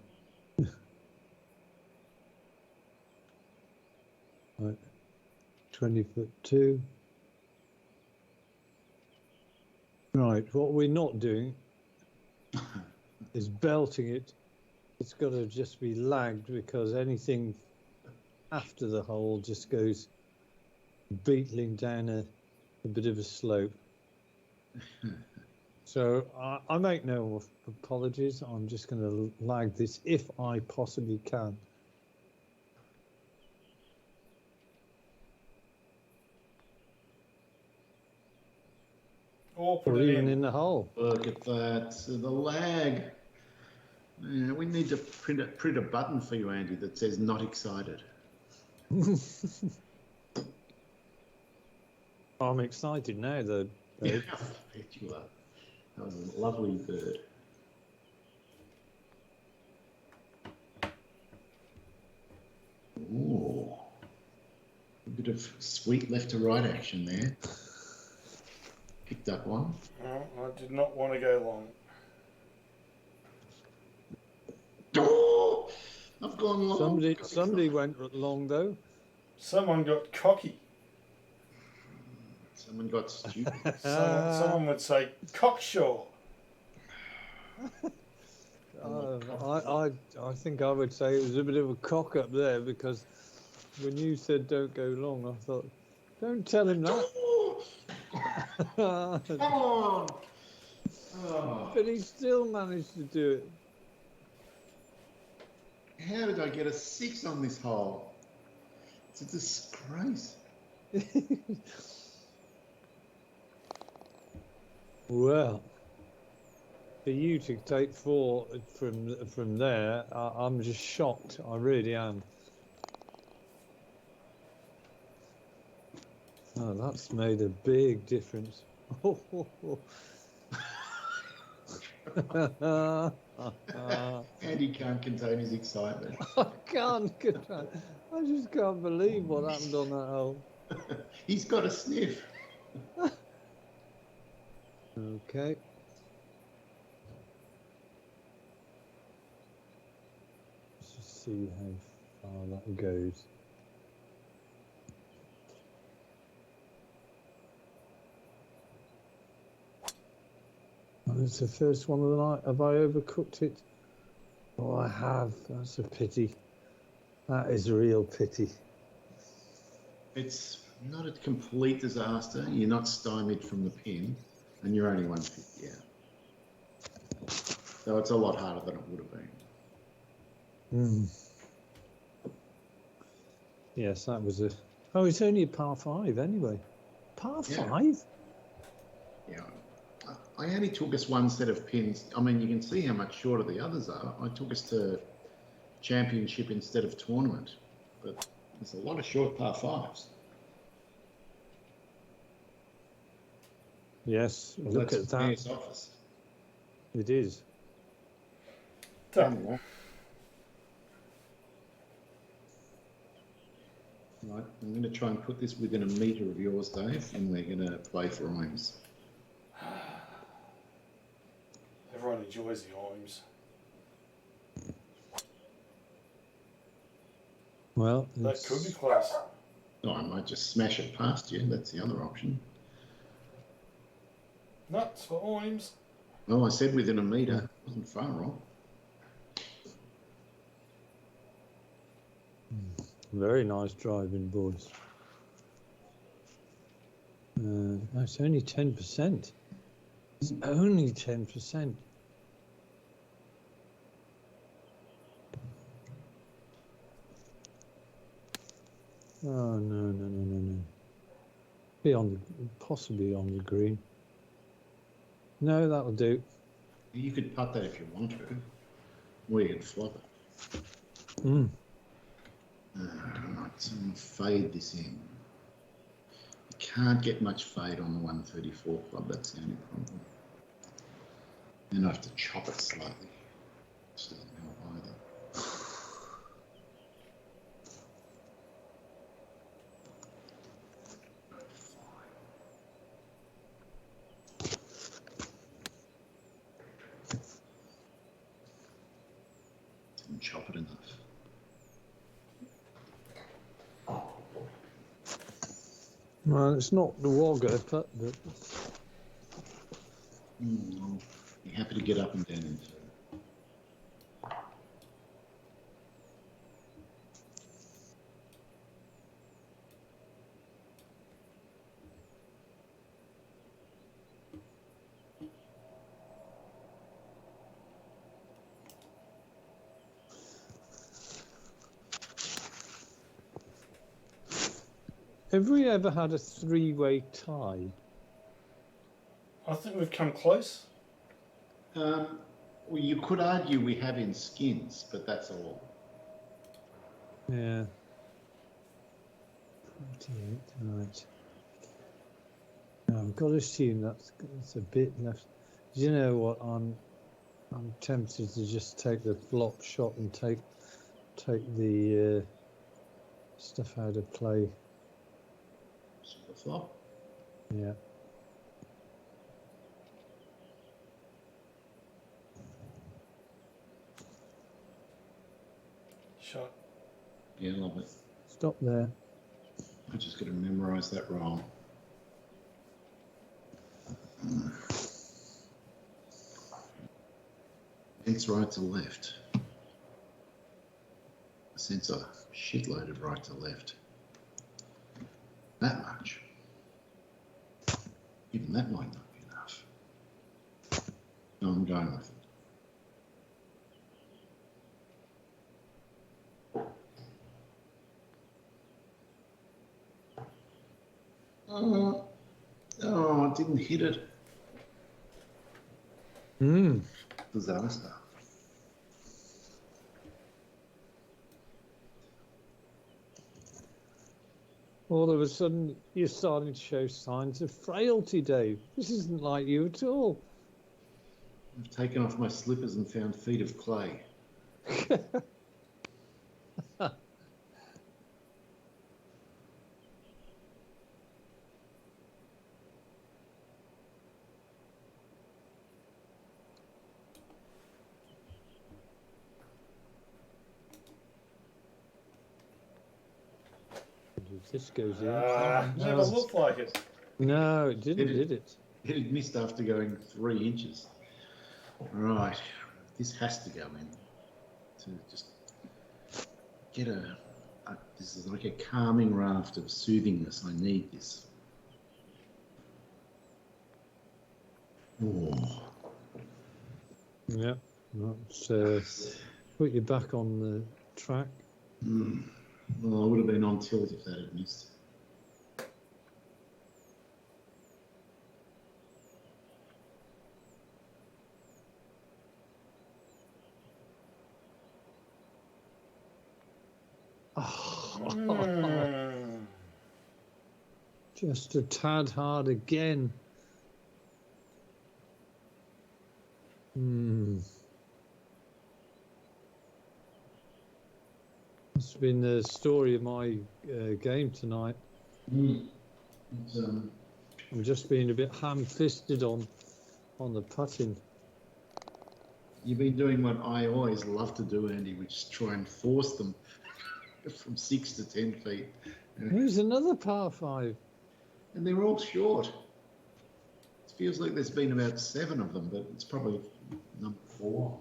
Right. 20'2". Right, what we're not doing is belting it. It's got to just be lagged, because anything after the hole just goes beetling down a bit of a slope. So I make no apologies. I'm just going to lag this if I possibly can. Or put Or it even in. in the hole. Look at that, the lag. Yeah, we need to print a button for you, Andy, that says "not excited." I'm excited now, though. Yeah, I bet you are. That was a lovely bird. Ooh, a bit of sweet left to right action there. Picked up one. Oh, I did not want to go long. Oh, I've gone long. Somebody went long, though. Someone got cocky. Someone got stupid. Someone would say cocksure. I think I would say it was a bit of a cock up there, because when you said don't go long, I thought, don't tell him that. Come on. Oh. But he still managed to do it. How did I get a 6 on this hole? It's a disgrace. Well, for you to take 4 from there, I'm just shocked. I really am. Oh, that's made a big difference. Andy can't contain his excitement. I just can't believe what happened on that hole. He's got a sniff. Okay. Let's just see how far that goes. It's the first one of the night. Have I overcooked it? Oh, I have. That's a pity. That is a real pity. It's not a complete disaster. You're not stymied from the pin, and you're only 150 out. So it's a lot harder than it would have been. Yes, that was a... Oh, it's only a par 5 anyway. Par 5? Yeah. I only took us one set of pins. I mean, you can see how much shorter the others are. I took us to championship instead of tournament, but there's a lot of short par 5s. Yes, Well, look that's at that. Mayor's office. It is. Done. Right, I'm going to try and put this within a metre of yours, Dave, and we're going to play for Imes. Everyone enjoys the Imes. Well, That could be close. Oh, I might just smash it past you. That's the other option. Nuts for Imes. Oh, I said within a metre. It wasn't far wrong. Very nice driving, boys. It's only 10%. It's only 10%. Oh, no. Be on the, possibly on the green. No, that'll do. You could putt that if you want to. Or you could flop it. Right, so I'm going to fade this in. You can't get much fade on the 134 club, that's the only problem. Then I have to chop it slightly, which doesn't help either. Didn't chop it enough. Well, it's not the Wagga putt, but... I'll be happy to get up and down into it. Have we ever had a three-way tie? I think we've come close. Well, you could argue we have in skins, but that's all. Yeah. 48, right. Now, I've got to assume that's a bit left. Do you know what? I'm tempted to just take the flop shot and take the stuff out of play. Super flop. Yeah. Shot. Yeah, love it. Stop there. I just got to memorise that roll. It's right to left. Sensor shitload of right to left. That much. Even that might not be enough. No, I'm going with it. Oh, I didn't hit it. Disaster. All of a sudden, you're starting to show signs of frailty, Dave. This isn't like you at all. I've taken off my slippers and found feet of clay. This goes in. Never looked like it. No, it didn't, did it? It missed after going 3 inches. Right, this has to go in to just get a This is like a calming raft of soothingness. I need this. Oh. Yeah, that's put you back on the track. Well, I would have been on tilt if that had missed. Just a tad hard again. It's been the story of my game tonight. I'm just being a bit ham-fisted on the putting. You've been doing what I always love to do, Andy, which is try and force them from 6 to 10 feet. Here's another par 5. And they're all short. It feels like there's been about 7 of them, but it's probably number 4.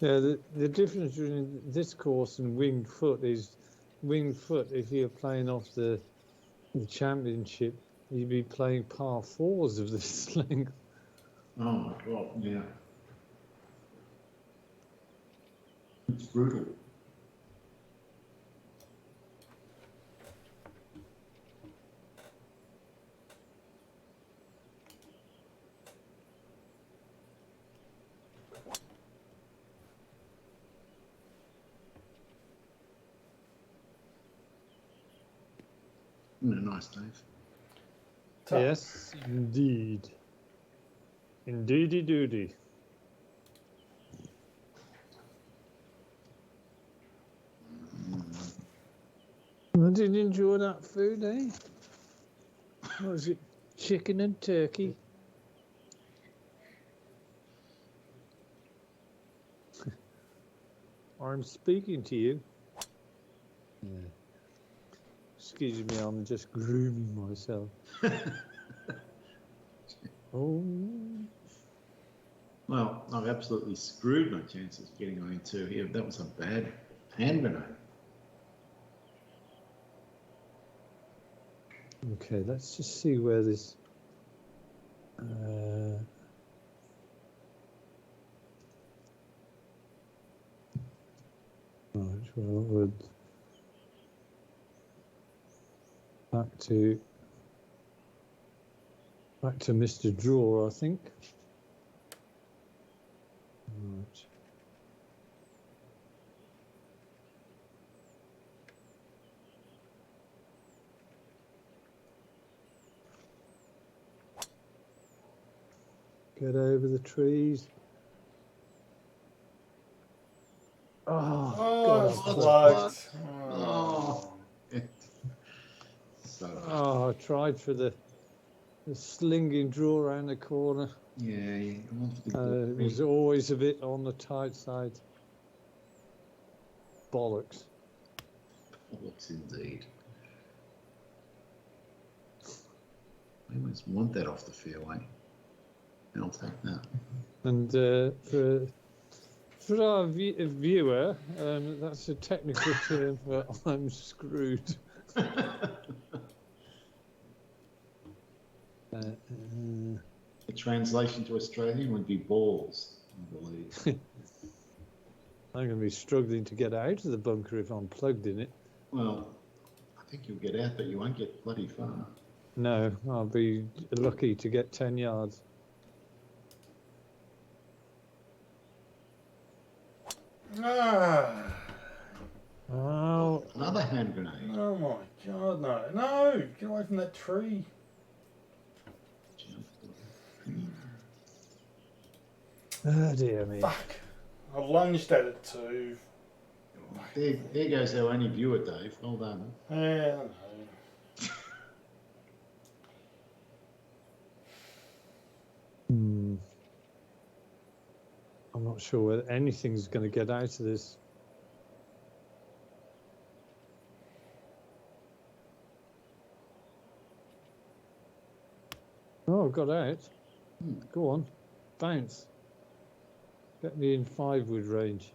Yeah, the difference between this course and winged foot is winged foot, if you're playing off the championship, you'd be playing par 4s of this length. Oh my God, yeah. It's brutal. Nice, Dave. Yes, indeed. Indeedy doody. I did enjoy that food, eh? What was it? Chicken and turkey? I'm speaking to you. Yeah. Excuse me, I'm just grooming myself. Oh. Well, I've absolutely screwed my chances of getting on into here. That was a bad hand grenade. Okay, let's just see where this. Right, well, we'll back to Mr. Draw, I think. Right. Get over the trees. God, plugged. I tried for the slinging draw around the corner. Yeah, It was always a bit on the tight side. Bollocks. Bollocks indeed. I always want that off the fairway. And I'll take that. And for our viewer, that's a technical term for I'm screwed. The translation to Australian would be balls, I believe. I'm going to be struggling to get out of the bunker if I'm plugged in it. Well, I think you'll get out, but you won't get bloody far. No, I'll be lucky to get 10 yards. Oh. Another hand grenade. Oh my God, no. No! Get away from that tree. Oh dear me. Fuck. I lunged at it too. There goes our only viewer, Dave. Well done. Yeah, I know. I'm not sure whether anything's going to get out of this. Oh, got out. Go on. Bounce. Get me in 5 wood range.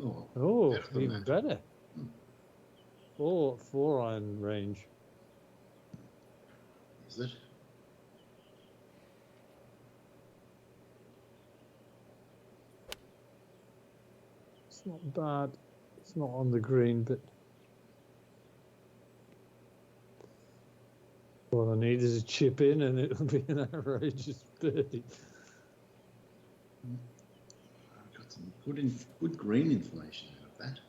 Oh, even better. four iron range. Is it? It's not bad. It's not on the green, but all I need is a chip in, and it'll be an outrageous birdie. I've got some good green inflation out of that.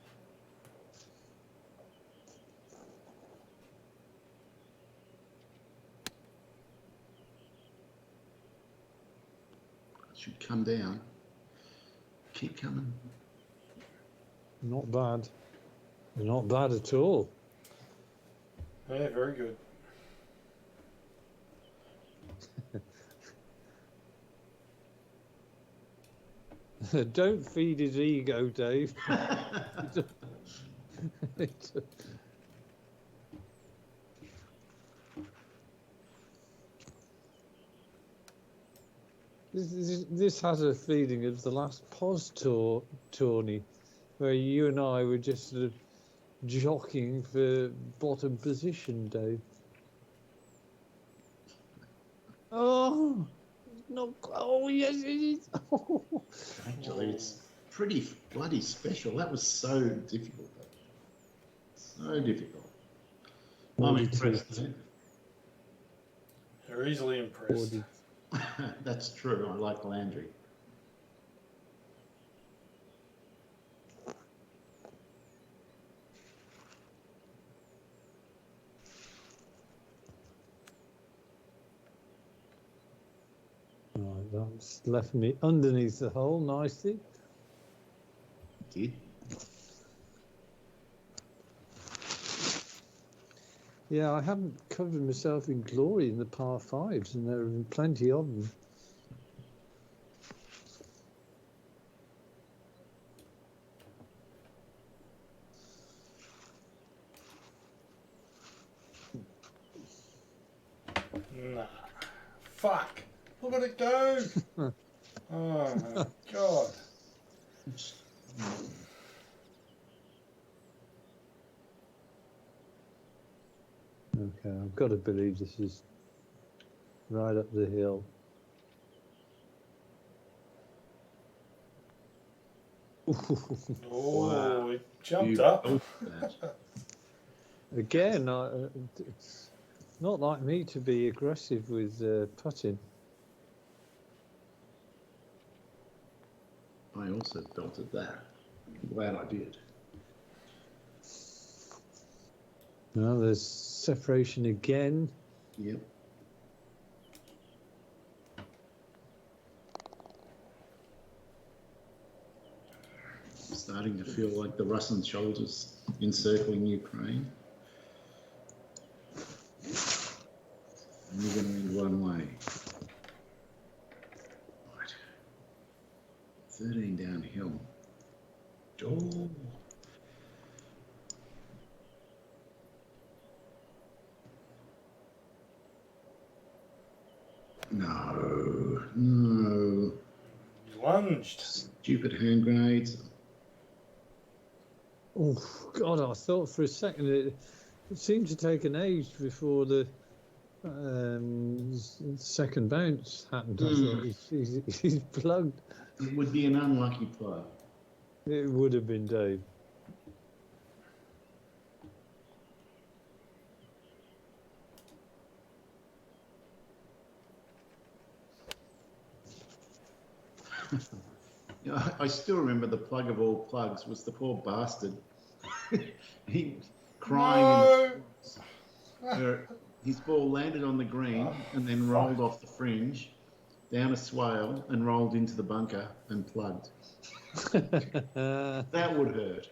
It should come down. Keep coming. Not bad. Not bad at all. Yeah, very good. Don't feed his ego, Dave. This has a feeling of the last POS tourney, where you and I were just sort of jockeying for bottom position, Dave. Oh, no! Oh, yes, it is. Oh. Actually, it's pretty bloody special. That was so difficult. So difficult. I'm impressed. Eh? You're easily impressed. That's true. I like Landry. Right, that's left me underneath the hole nicely. Did. Yeah, I haven't covered myself in glory in the par fives, and there have been plenty of them. Nah. Fuck. Look at it go. Oh my god. Okay, I've got to believe this is right up the hill. Oh, Wow. it jumped up. Again, it's not like me to be aggressive with putting. I also belted that. Glad I did. Well, there's separation again. Yep. I'm starting to feel like the Russian soldiers encircling Ukraine. And you're going to end one way. Right. 13 downhill. Oh. No. You lunged. Stupid hand grenades. Oh, God, I thought for a second it seemed to take an age before the second bounce happened. I thought he's plugged. It would be an unlucky plug. It would have been Dave. Yeah, I still remember the plug of all plugs was the poor bastard. He crying. No. His ball landed on the green and then rolled off the fringe down a swale and rolled into the bunker and plugged. That would hurt.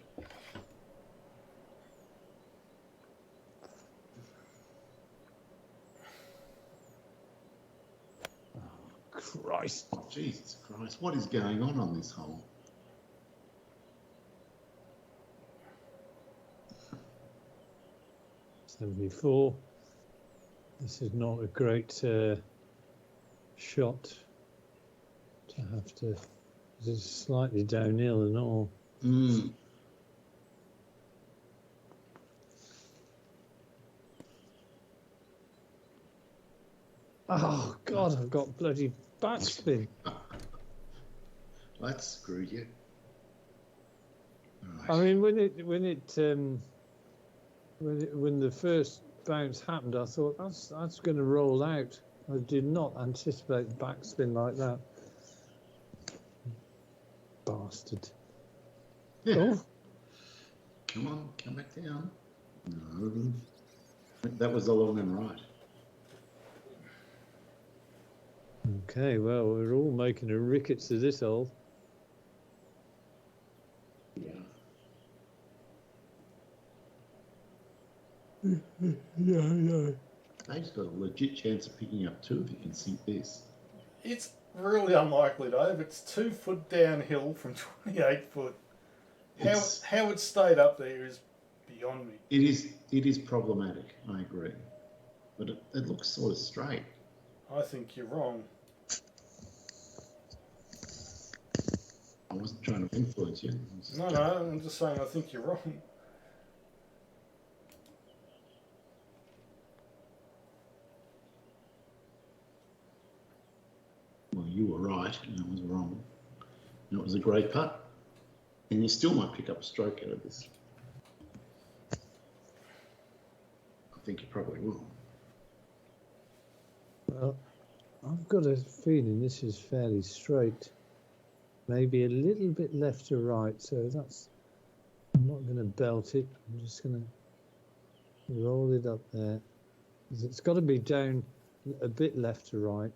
Christ. Jesus Christ, what is going on this hole? '74. This is not a great shot to have to. This is slightly downhill and all. Oh God, I've got bloody backspin. That screwed you. Right. I mean, when the first bounce happened, I thought that's going to roll out. I did not anticipate backspin like that. Bastard. Yeah. Oh, Come on, come back down. No. That was the long and right. okay. Well, we're all making a rickets of this hole. Yeah. Yeah. Dave's got a legit chance of picking up 2 if he can sink this. It's really unlikely, Dave. It's 2 foot downhill from 28 foot. How it stayed up there is beyond me. It is problematic, I agree. But it looks sort of straight. I think you're wrong. I wasn't trying to influence you. No, I'm just saying I think you're wrong. Well, you were right, and I was wrong. And it was a great putt. And you still might pick up a stroke out of this. I think you probably will. Well, I've got a feeling this is fairly straight. Maybe a little bit left to right, so that's... I'm not going to belt it. I'm just going to roll it up there. It's got to be down a bit left to right.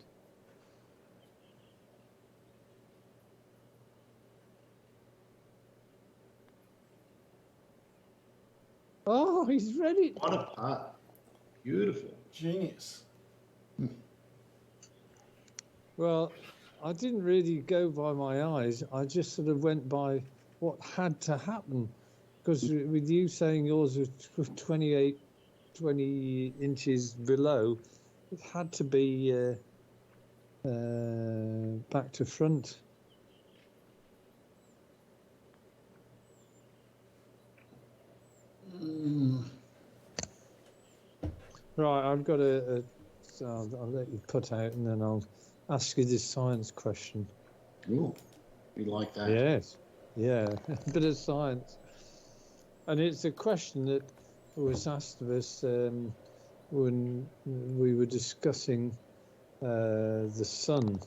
Oh, he's ready. What a putt. Beautiful. Genius. Well, I didn't really go by my eyes. I just sort of went by what had to happen. Because with you saying yours was 20 inches below, it had to be back to front. Right, I've got so I'll let you put out and then I'll ask you this science question. Ooh, we like that. Yes, yeah, a bit of science. And it's a question that was asked of us when we were discussing the sun,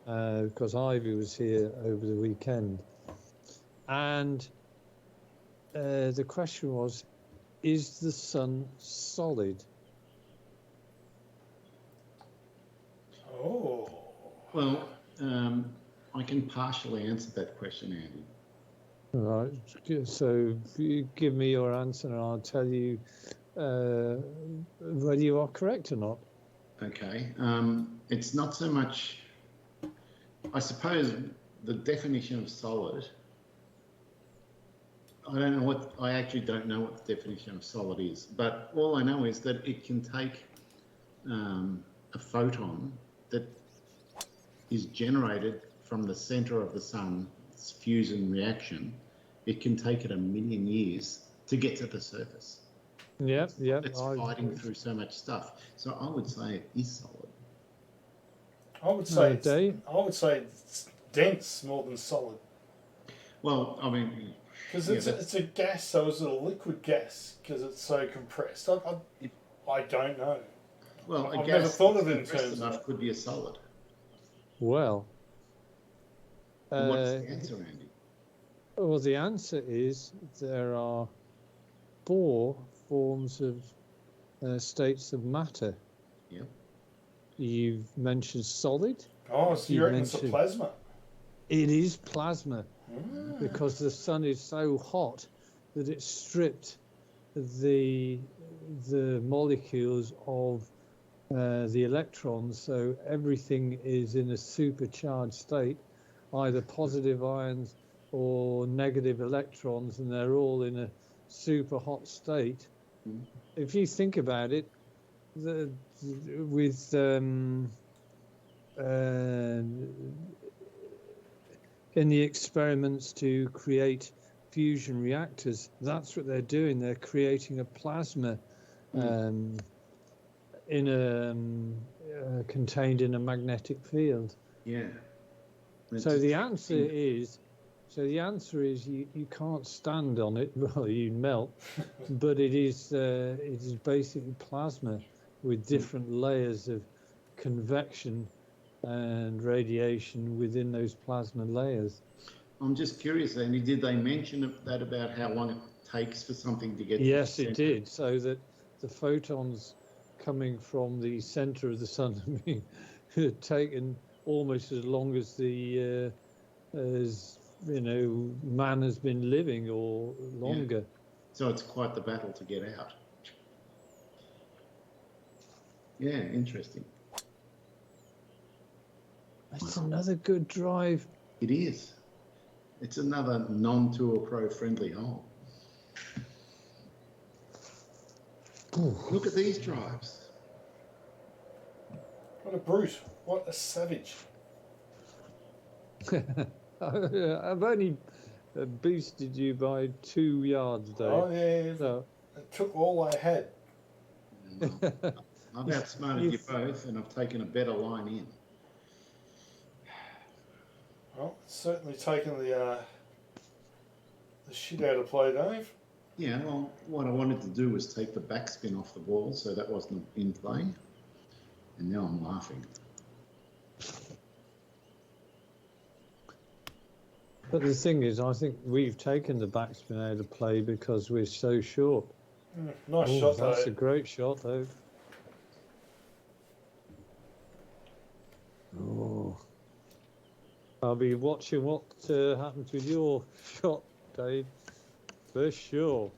because Ivy was here over the weekend. And the question was, is the sun solid? Oh. Well, I can partially answer that question, Andy. Right, so you give me your answer and I'll tell you whether you are correct or not. Okay. It's not so much, I suppose, the definition of solid. I actually don't know what the definition of solid is, but all I know is that it can take a photon that is generated from the center of the sun, its fusion reaction. It can take it 1 million years to get to the surface. Yep. It's fighting through so much stuff. So I would say it is solid. I would say it's dense more than solid. Well, I mean, because it's a gas, so is it a liquid gas? Because it's so compressed. I don't know. Well, I've never thought of it in terms enough of could be a solid. Well, what's the answer, Andy? Well, the answer is there are 4 forms of states of matter. Yep. You've mentioned solid. Oh, so you reckon it's a plasma? It is plasma, because the sun is so hot that it stripped the molecules of the electrons, so everything is in a supercharged state, either positive ions or negative electrons, and they're all in a super hot state. If you think about it, in the experiments to create fusion reactors, that's what they're doing. They're creating a plasma in a contained in a magnetic field. Yeah. So the answer is you can't stand on it. Well, you melt, but it is basically plasma with different layers of convection and radiation within those plasma layers. I'm just curious, Andy, did they mention that about how long it takes for something to get Yes, to the it center? did. So that the photons coming from the center of the sun had taken almost as long as the as man has been living or longer. Yeah. So it's quite the battle to get out. Yeah, interesting. That's another good drive. It is. It's another non-Tour Pro friendly hole. Look at these drives. What a brute. What a savage. I've only boosted you by 2 yards, Dave. Oh, yeah. So, It took all I had. I've outsmarted you both, and I've taken a better line in. Well, it's certainly taken the shit out of play, Dave. Yeah, well, what I wanted to do was take the backspin off the ball, so that wasn't in play. And now I'm laughing. but the thing is, I think we've taken the backspin out of play because we're so short. Nice shot, That's though. a great shot, though. Oh. I'll be watching what happens with your shot, Dave, for sure.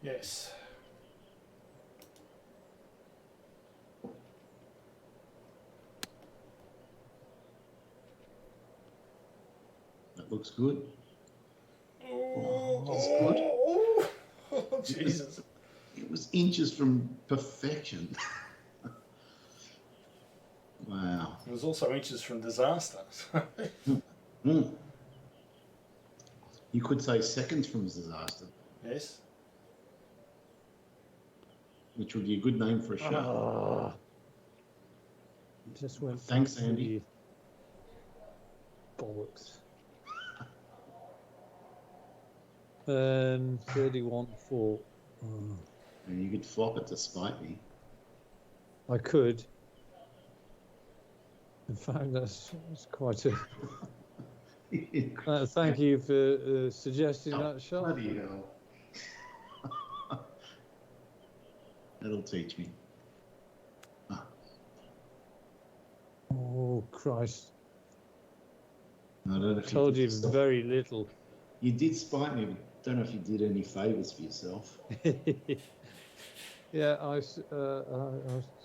Yes. That looks good. Oh, Jesus. It was inches from perfection. Wow. It was also inches from disaster. You could say seconds from disaster, Yes. which would be a good name for a show. Just went. Thanks, Andy. Bollocks. 31-4. And you could flop it to spite me. I could. In fact, that's quite a. Thank you for suggesting that shot. Bloody hell. That'll teach me. Oh, Christ. I don't know if Told you yourself. very little. You did spite me, but don't know if you did any favours for yourself. Yeah, I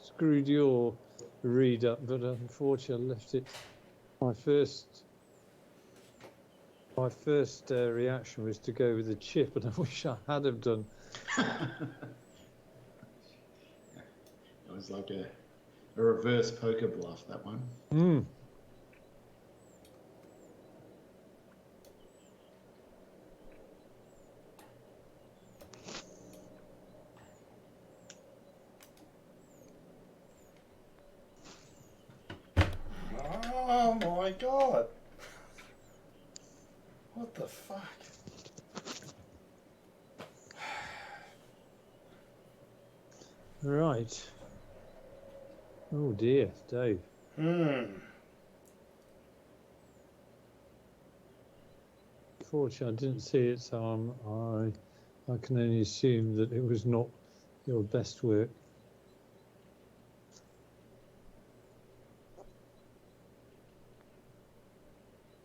screwed your read up, but unfortunately I left it. My first reaction was to go with the chip, and I wish I had have done. It was like a reverse poker bluff, that one. Oh my God. What the fuck? Right. Oh dear, Dave. Fortunately, I didn't see it, so I can only assume that it was not your best work.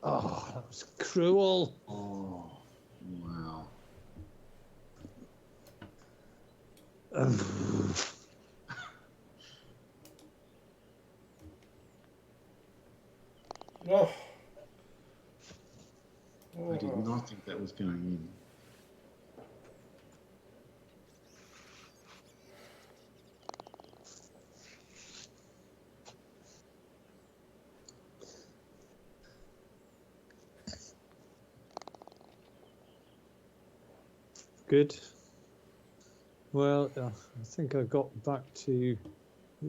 Oh, that was cruel. Oh, wow. Oh. I did not think that was going in. Good. Well, I think I got back to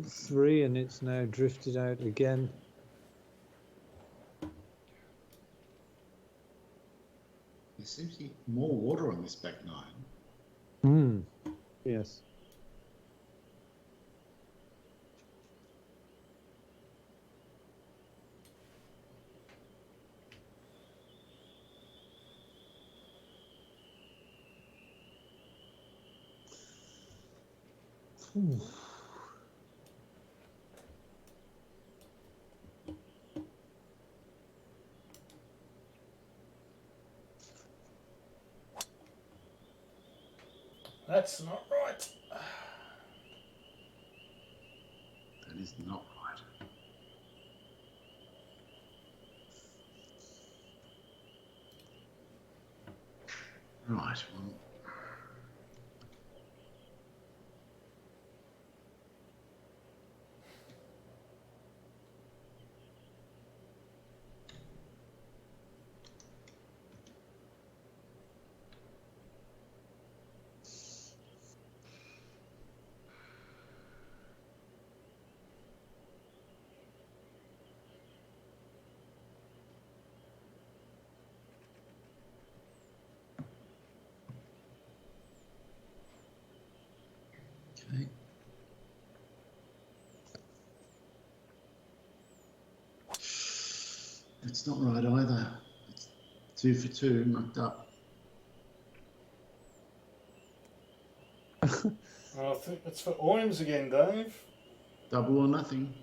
3 and it's now drifted out again. There seems to be more water on this back 9. Yes. That's not right. That is not right. Right, well, okay. That's not right either. It's 2 for 2, mucked up. I think it's for Oyams again, Dave. Double or nothing.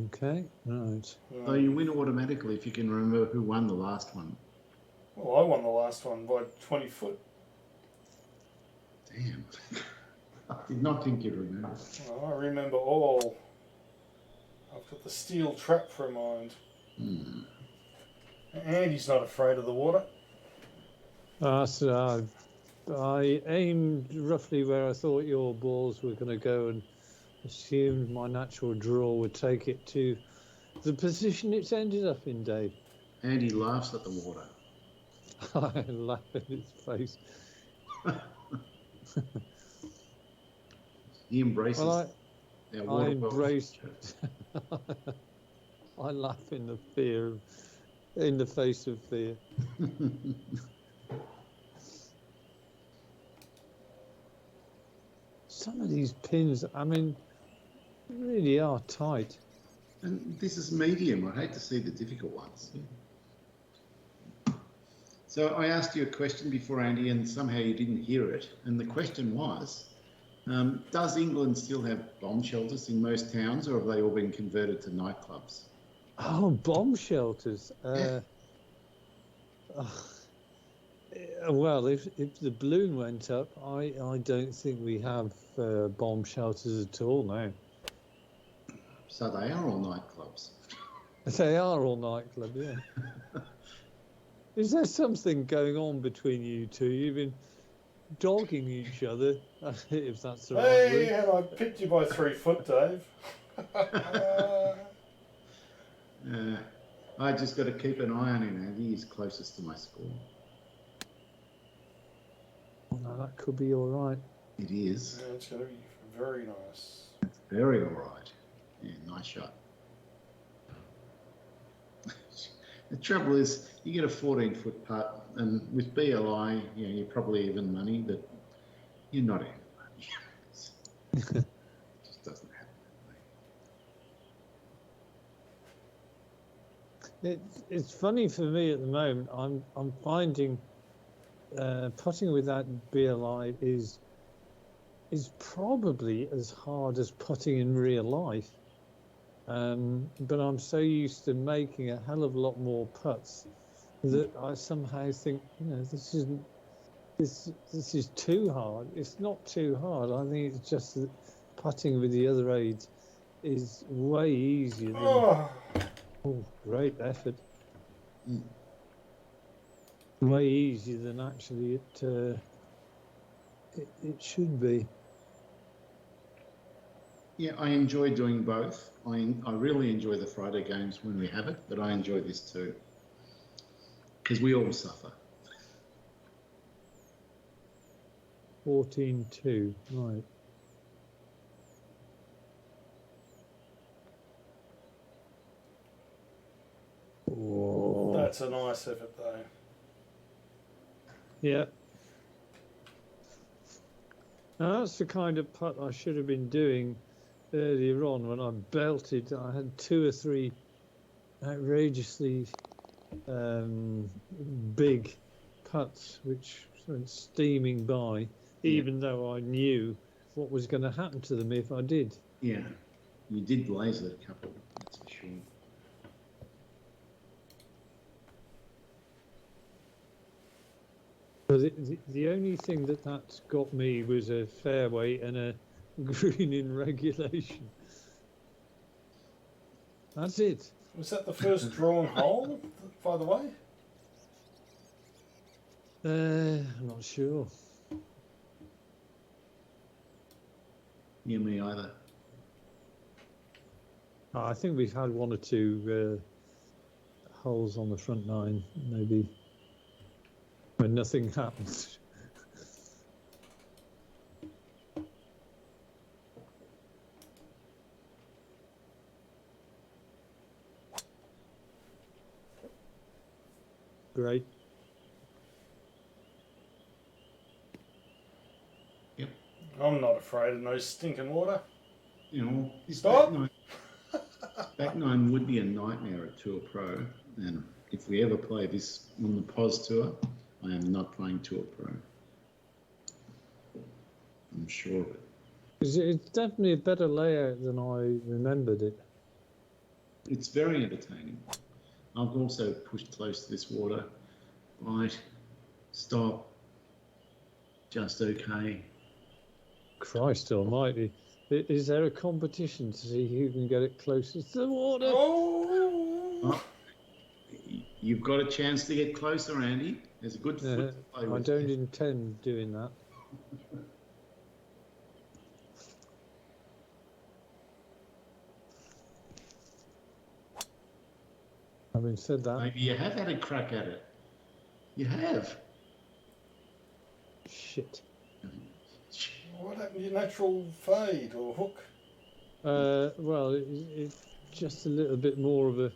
Okay, right. So you win automatically if you can remember who won the last one. Well, I won the last one by 20 foot. Damn. I did not think you'd remember. Well, I remember all. I've got the steel trap for a mind. Andy's not afraid of the water. So I aimed roughly where I thought your balls were going to go and assumed my natural draw would take it to the position it's ended up in, Dave. Andy laughs at the water. I laugh in his face. He embraces. Well, I embrace. I laugh in the fear, in the face of fear. Some of these pins, I mean, really are tight. And this is medium. I hate to see the difficult ones. So I asked you a question before, Andy, and somehow you didn't hear it. And the question was, does England still have bomb shelters in most towns, or have they all been converted to nightclubs? Oh, bomb shelters. Well, if the balloon went up, I don't think we have bomb shelters at all now. So they are all nightclubs. They are all nightclubs, yeah. Is there something going on between you two? You've been dogging each other, if that's the right word. Hey, and I picked you by 3 foot, Dave. I just got to keep an eye on him, Andy. He's closest to my score. No, that could be all right. It is. Yeah, it's going to be very nice. It's very all right. Yeah, nice shot. The trouble is, you get a 14-foot putt, and with BLI, you're probably even money, but you're not even money. It just doesn't happen. It's funny for me at the moment. I'm finding putting with that BLI is probably as hard as putting in real life. But I'm so used to making a hell of a lot more putts that I somehow think, this is too hard. It's not too hard. I think it's just that putting with the other aids is way easier than. Oh, great effort. Way easier than actually it should be. Yeah, I enjoy doing both. I really enjoy the Friday games when we have it, but I enjoy this too. Because we all suffer. 14-2. Right. Oh. That's a nice effort, though. Yeah. Now that's the kind of putt I should have been doing earlier on when I belted. I had 2 or 3 outrageously big putts which went steaming by, even though I knew what was going to happen to them if I did. Yeah, you did blaze it a couple, that's for sure. But the only thing that's got me was a fairway and a green in regulation. That's it. Was that the first drawn hole, by the way? I'm not sure. Yeah, me either. I think we've had 1 or 2 holes on the front 9, maybe, when nothing happens. Great. Yep. I'm not afraid of no stinking water. You know, this Stop. back nine would be a nightmare at Tour Pro, and if we ever play this on the POS Tour, I am not playing Tour Pro. I'm sure of it. It's definitely a better layout than I remembered it. It's very entertaining. I've also pushed close to this water. Right, stop, just okay. Christ almighty. Is there a competition to see who can get it closest to the water? Oh! You've got a chance to get closer, Andy. There's a good foot to play with. I don't intend doing that. Having said that... Maybe you have had a crack at it. You have. Shit. What happened to your natural fade or hook? Well, it's just a little bit more of a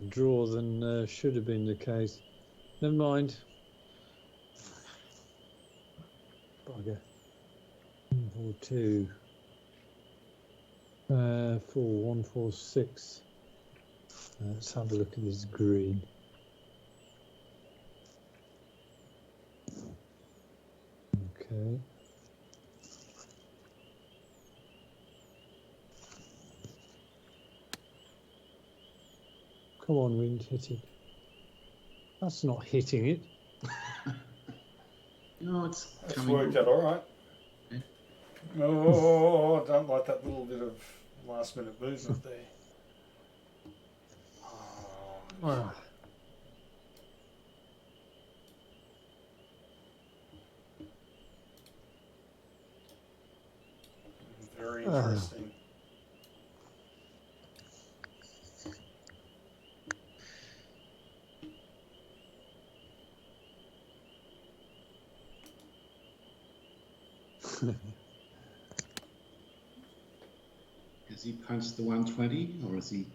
draw than should have been the case. Never mind. Bugger. 1-4-2. 4-1-4-6. Let's have a look at this green. Okay. Come on, wind, hit it. That's not hitting it. No, it's That's coming. worked out all right. Yeah. Oh, I don't like that little bit of last minute movement there. Ah. Very interesting. Has he punched the 120 or is he?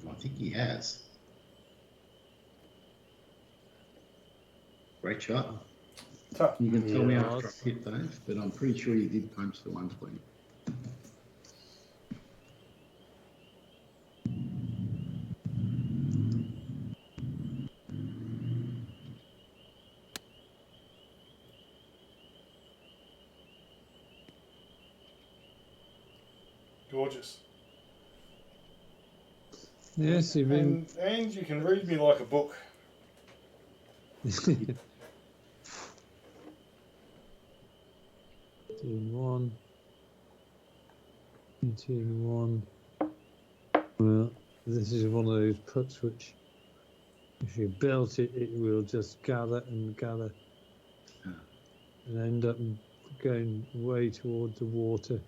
I think he has. Great shot. Tough. You can tell me Yeah, after I hit Dave, but I'm pretty sure you did punch the 120. Gorgeous. Yes, you've been... And you can read me like a book. 18-1. 18-1. Well, this is one of those putts which, if you belt it, it will just gather and gather and end up going way toward the water.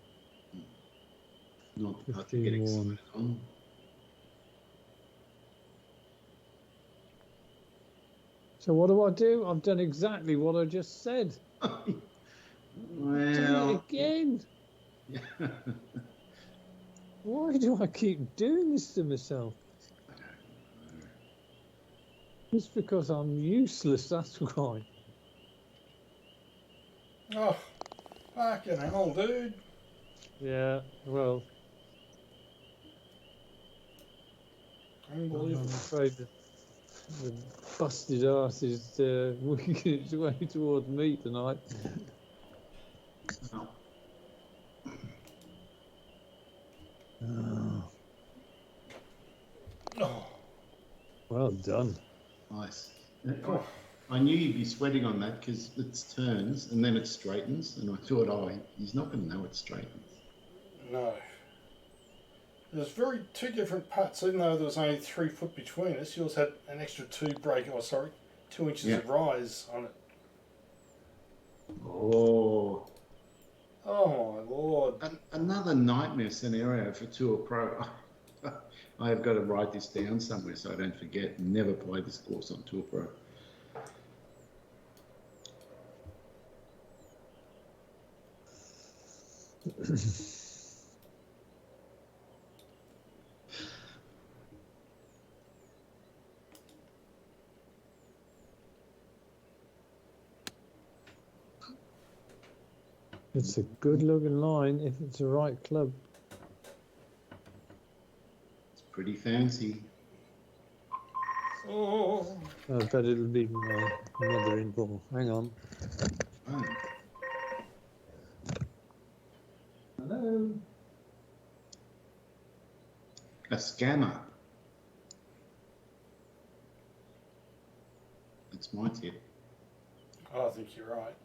Not the putt to get 15-1. excited on. So what do? I've done exactly what I just said. Do it again. Yeah. Why do I keep doing this to myself? I don't know. It's because I'm useless, that's why. Oh, fucking hell, dude. Yeah, well, I'm Unbelievable. afraid the busted arse is working its way towards me tonight. Oh, Oh, Oh, well done. nice. oh. I knew you'd be sweating on that because it turns and then it straightens, and I thought, oh, he's not going to know it straightens. No. There's two different putts, even though there was only 3 foot between us. Yours had an extra 2 inches of rise on it. Oh, Oh my lord. another nightmare scenario for Tour Pro. I have got to write this down somewhere so I don't forget. Never play this course on Tour Pro. It's a good looking line if it's the right club. It's pretty fancy. Oh. I bet it'll be my mother-in-law. Hang on. Oh, Hello. a scammer. That's my tip. I think you're right.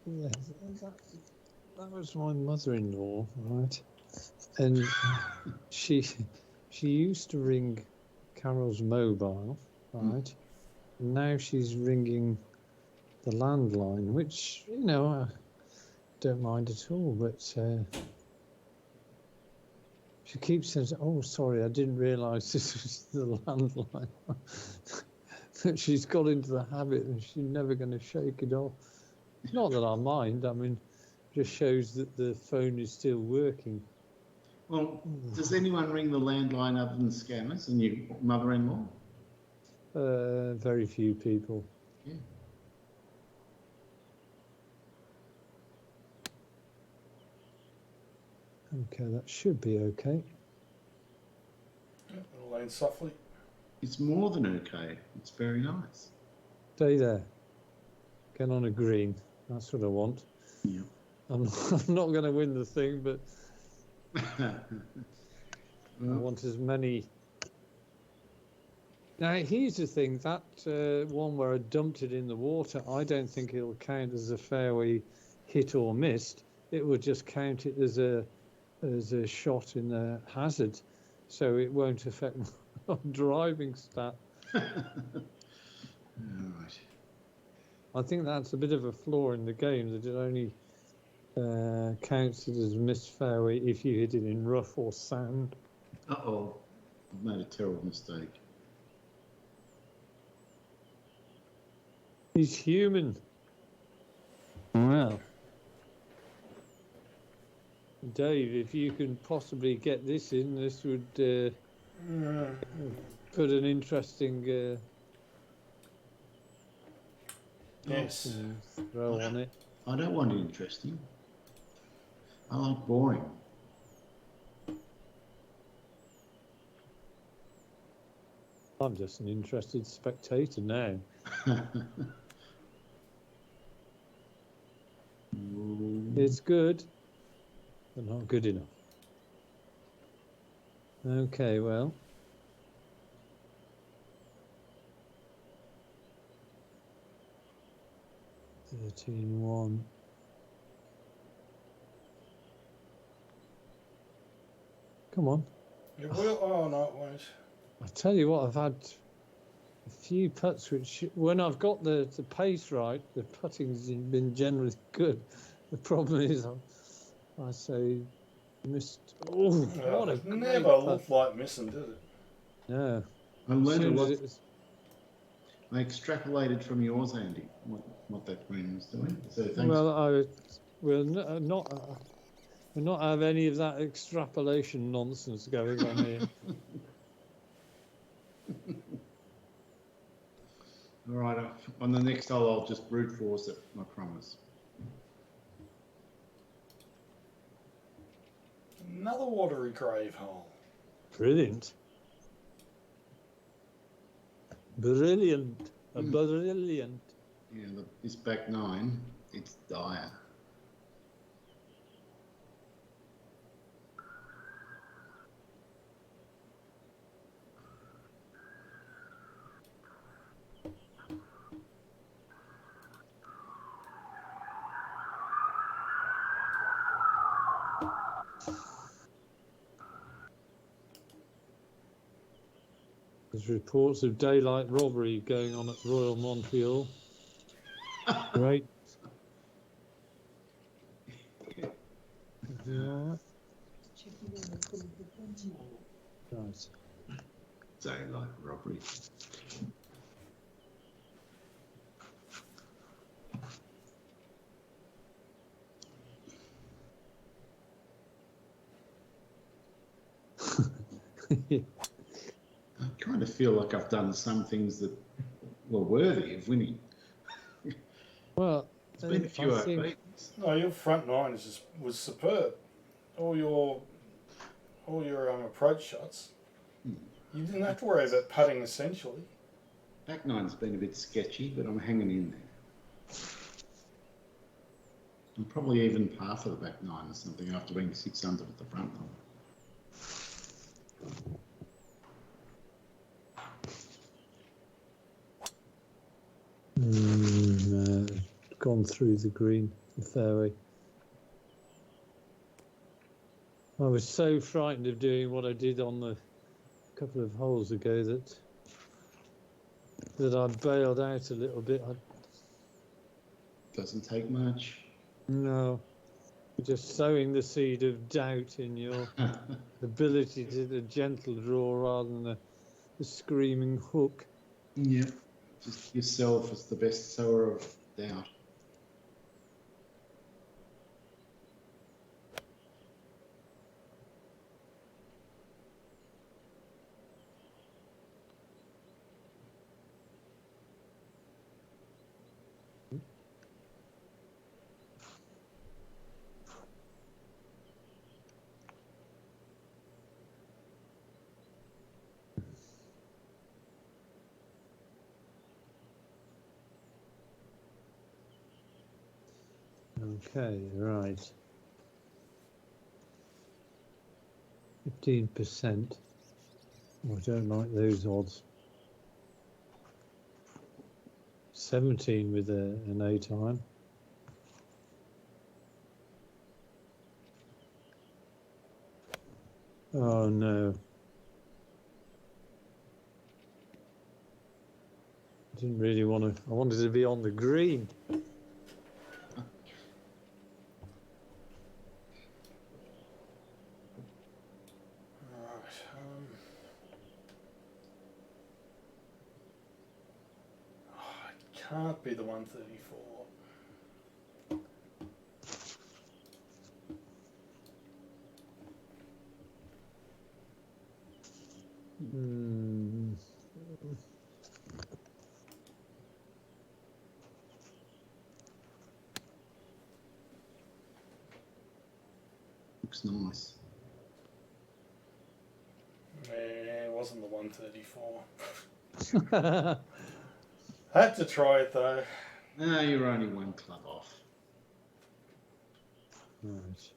Yes, that was my mother-in-law, right? And she used to ring Carol's mobile, right? And now she's ringing the landline, which I don't mind at all. But she keeps saying, "Oh, sorry, I didn't realise this was the landline." But she's got into the habit, and she's never going to shake it off. Not that I mind. I mean, just shows that the phone is still working. Well, does anyone ring the landline other than scammers and your mother-in-law? Very few people. Yeah. Okay, that should be okay. It'll land softly. It's more than okay. It's very nice. Stay there. Get on a green. That's what I want. Yeah. I'm not going to win the thing, but I Well, want as many. Now, here's the thing. That one where I dumped it in the water, I don't think it'll count as a fairway hit or missed. It will just count it as a shot in the hazard, so it won't affect my driving stat. all right. I think that's a bit of a flaw in the game, that it only counts it as missed fairway if you hit it in rough or sand. Uh-oh. I've made a terrible mistake. He's human. Well, Dave, if you can possibly get this in, this would put an interesting Yes. throw on it. I don't want it interesting. I like boring. I'm just an interested spectator now. It's good, but not good enough. Okay, well. $13-1. Come on. It will. Oh, no, it won't. I tell you what, I've had a few putts which, when I've got the pace right, the putting's been generally good. The problem is, I say Missed. Oh, what a It great never putt. looked like missing, did it? No. I learned a Soon as lot. it was- I extrapolated from yours, Andy, what that green was doing. So thanks. Well, I will we'll not have any of that extrapolation nonsense going on here. All right, on the next hole, I'll just brute force it, I promise. Another watery grave hole. Brilliant. Brilliant. Brilliant. Yeah, this back nine, it's dire. There's reports of daylight robbery going on at Royal Montreal. Great. You all right? Right. Daylight robbery. I kind of feel like I've done some things that were worthy of winning. Well, It's been a few I think beats. No, your front nine was superb. All your approach shots. You didn't have to worry about putting essentially. Back nine's been a bit sketchy, but I'm hanging in there. I'm probably even par for the back nine or something after being 6 under at the front nine. gone through the green, the fairway. I was so frightened of doing what I did on the couple of holes ago that I bailed out a little bit. Doesn't take much. No, just sowing the seed of doubt in your ability to do a gentle draw rather than a screaming hook. Yeah, just yourself as the best sower of doubt. Okay, right. 15%. I don't like those odds. 17 with an 8 iron. Oh no. I didn't really want to. I wanted to be on the green. Can't be the 134. Looks nice. It wasn't the 134. Had to try it though. No, you're only one club off. Right.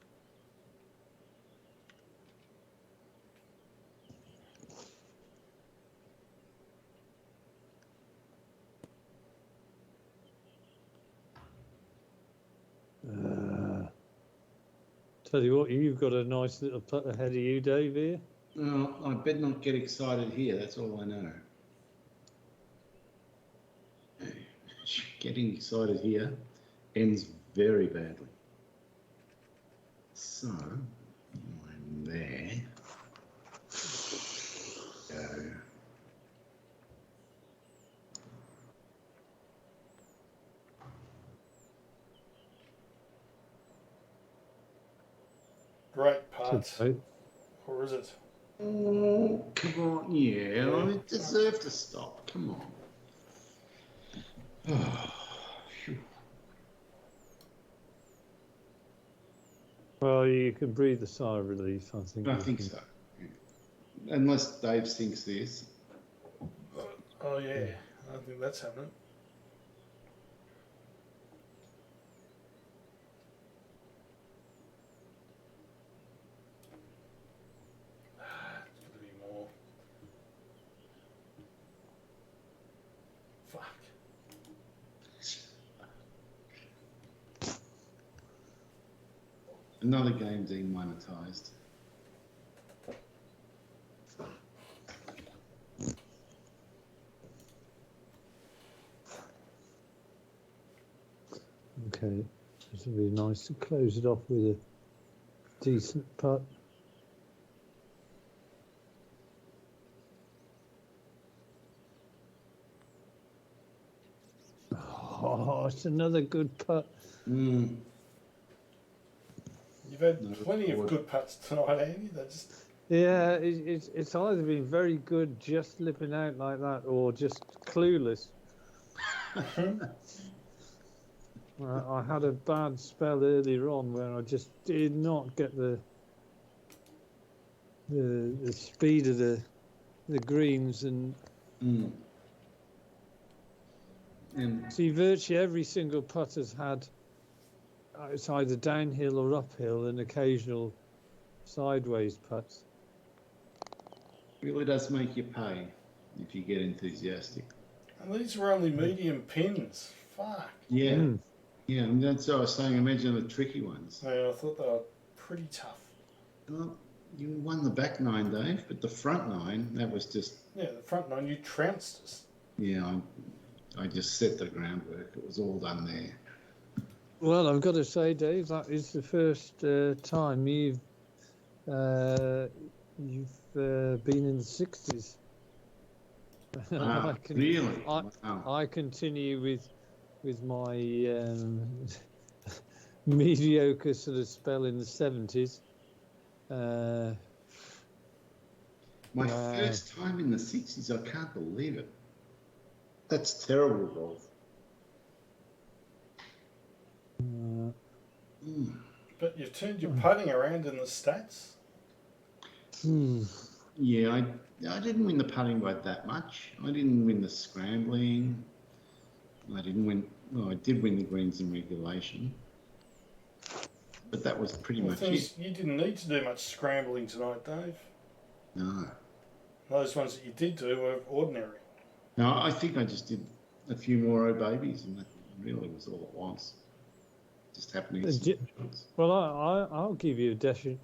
Tell you what, you've got a nice little putt ahead of you, Dave, here. Well, I better not get excited here. That's all I know. Getting excited here ends very badly. So, there. Go. Great part. Okay. Or is it? Oh, come on. Yeah, I deserve to stop. Come on. Oh, phew. Well, you can breathe a sigh of relief, I think. I you think can. so. Unless Dave thinks this. Oh, yeah. I think that's happening. It's got to be more. Fuck. Another game demonetized. Okay, this will be nice to close it off with a decent putt. Oh, it's another good putt. Mm. You've had No, plenty of forward. good putts tonight, Andy. They just Yeah, it's either been very good just slipping out like that or just clueless. I had a bad spell earlier on where I just did not get the speed of the greens, and Mm. And see virtually every single putt has had it's either downhill or uphill and occasional sideways putts. really does make you pay if you get enthusiastic. and these were only medium pins. Fuck. Yeah. Mm. Yeah, and that's what I was saying. Imagine the tricky ones. Yeah, I thought they were pretty tough. Well, you won the back nine, Dave, but the front nine, that was just, Yeah, the front nine, you trounced us. yeah, I just set the groundwork. It was all done there. Well, I've got to say, Dave, that is the first time you've been in the 60s. Ah, really? Wow. I continue with my mediocre sort of spell in the 70s. My first time in the 60s, I can't believe it. That's terrible, Rolf. But you've turned your putting around in the stats. Yeah, I didn't win the putting by that much. I didn't win the scrambling. I didn't win. Well, I did win the greens in regulation, but that was pretty much it. You didn't need to do much scrambling tonight, Dave. No, Those ones that you did do were ordinary. no, I think I just did a few more oh babies, and that really was all it was. Just happening. Well, I'll give you a definition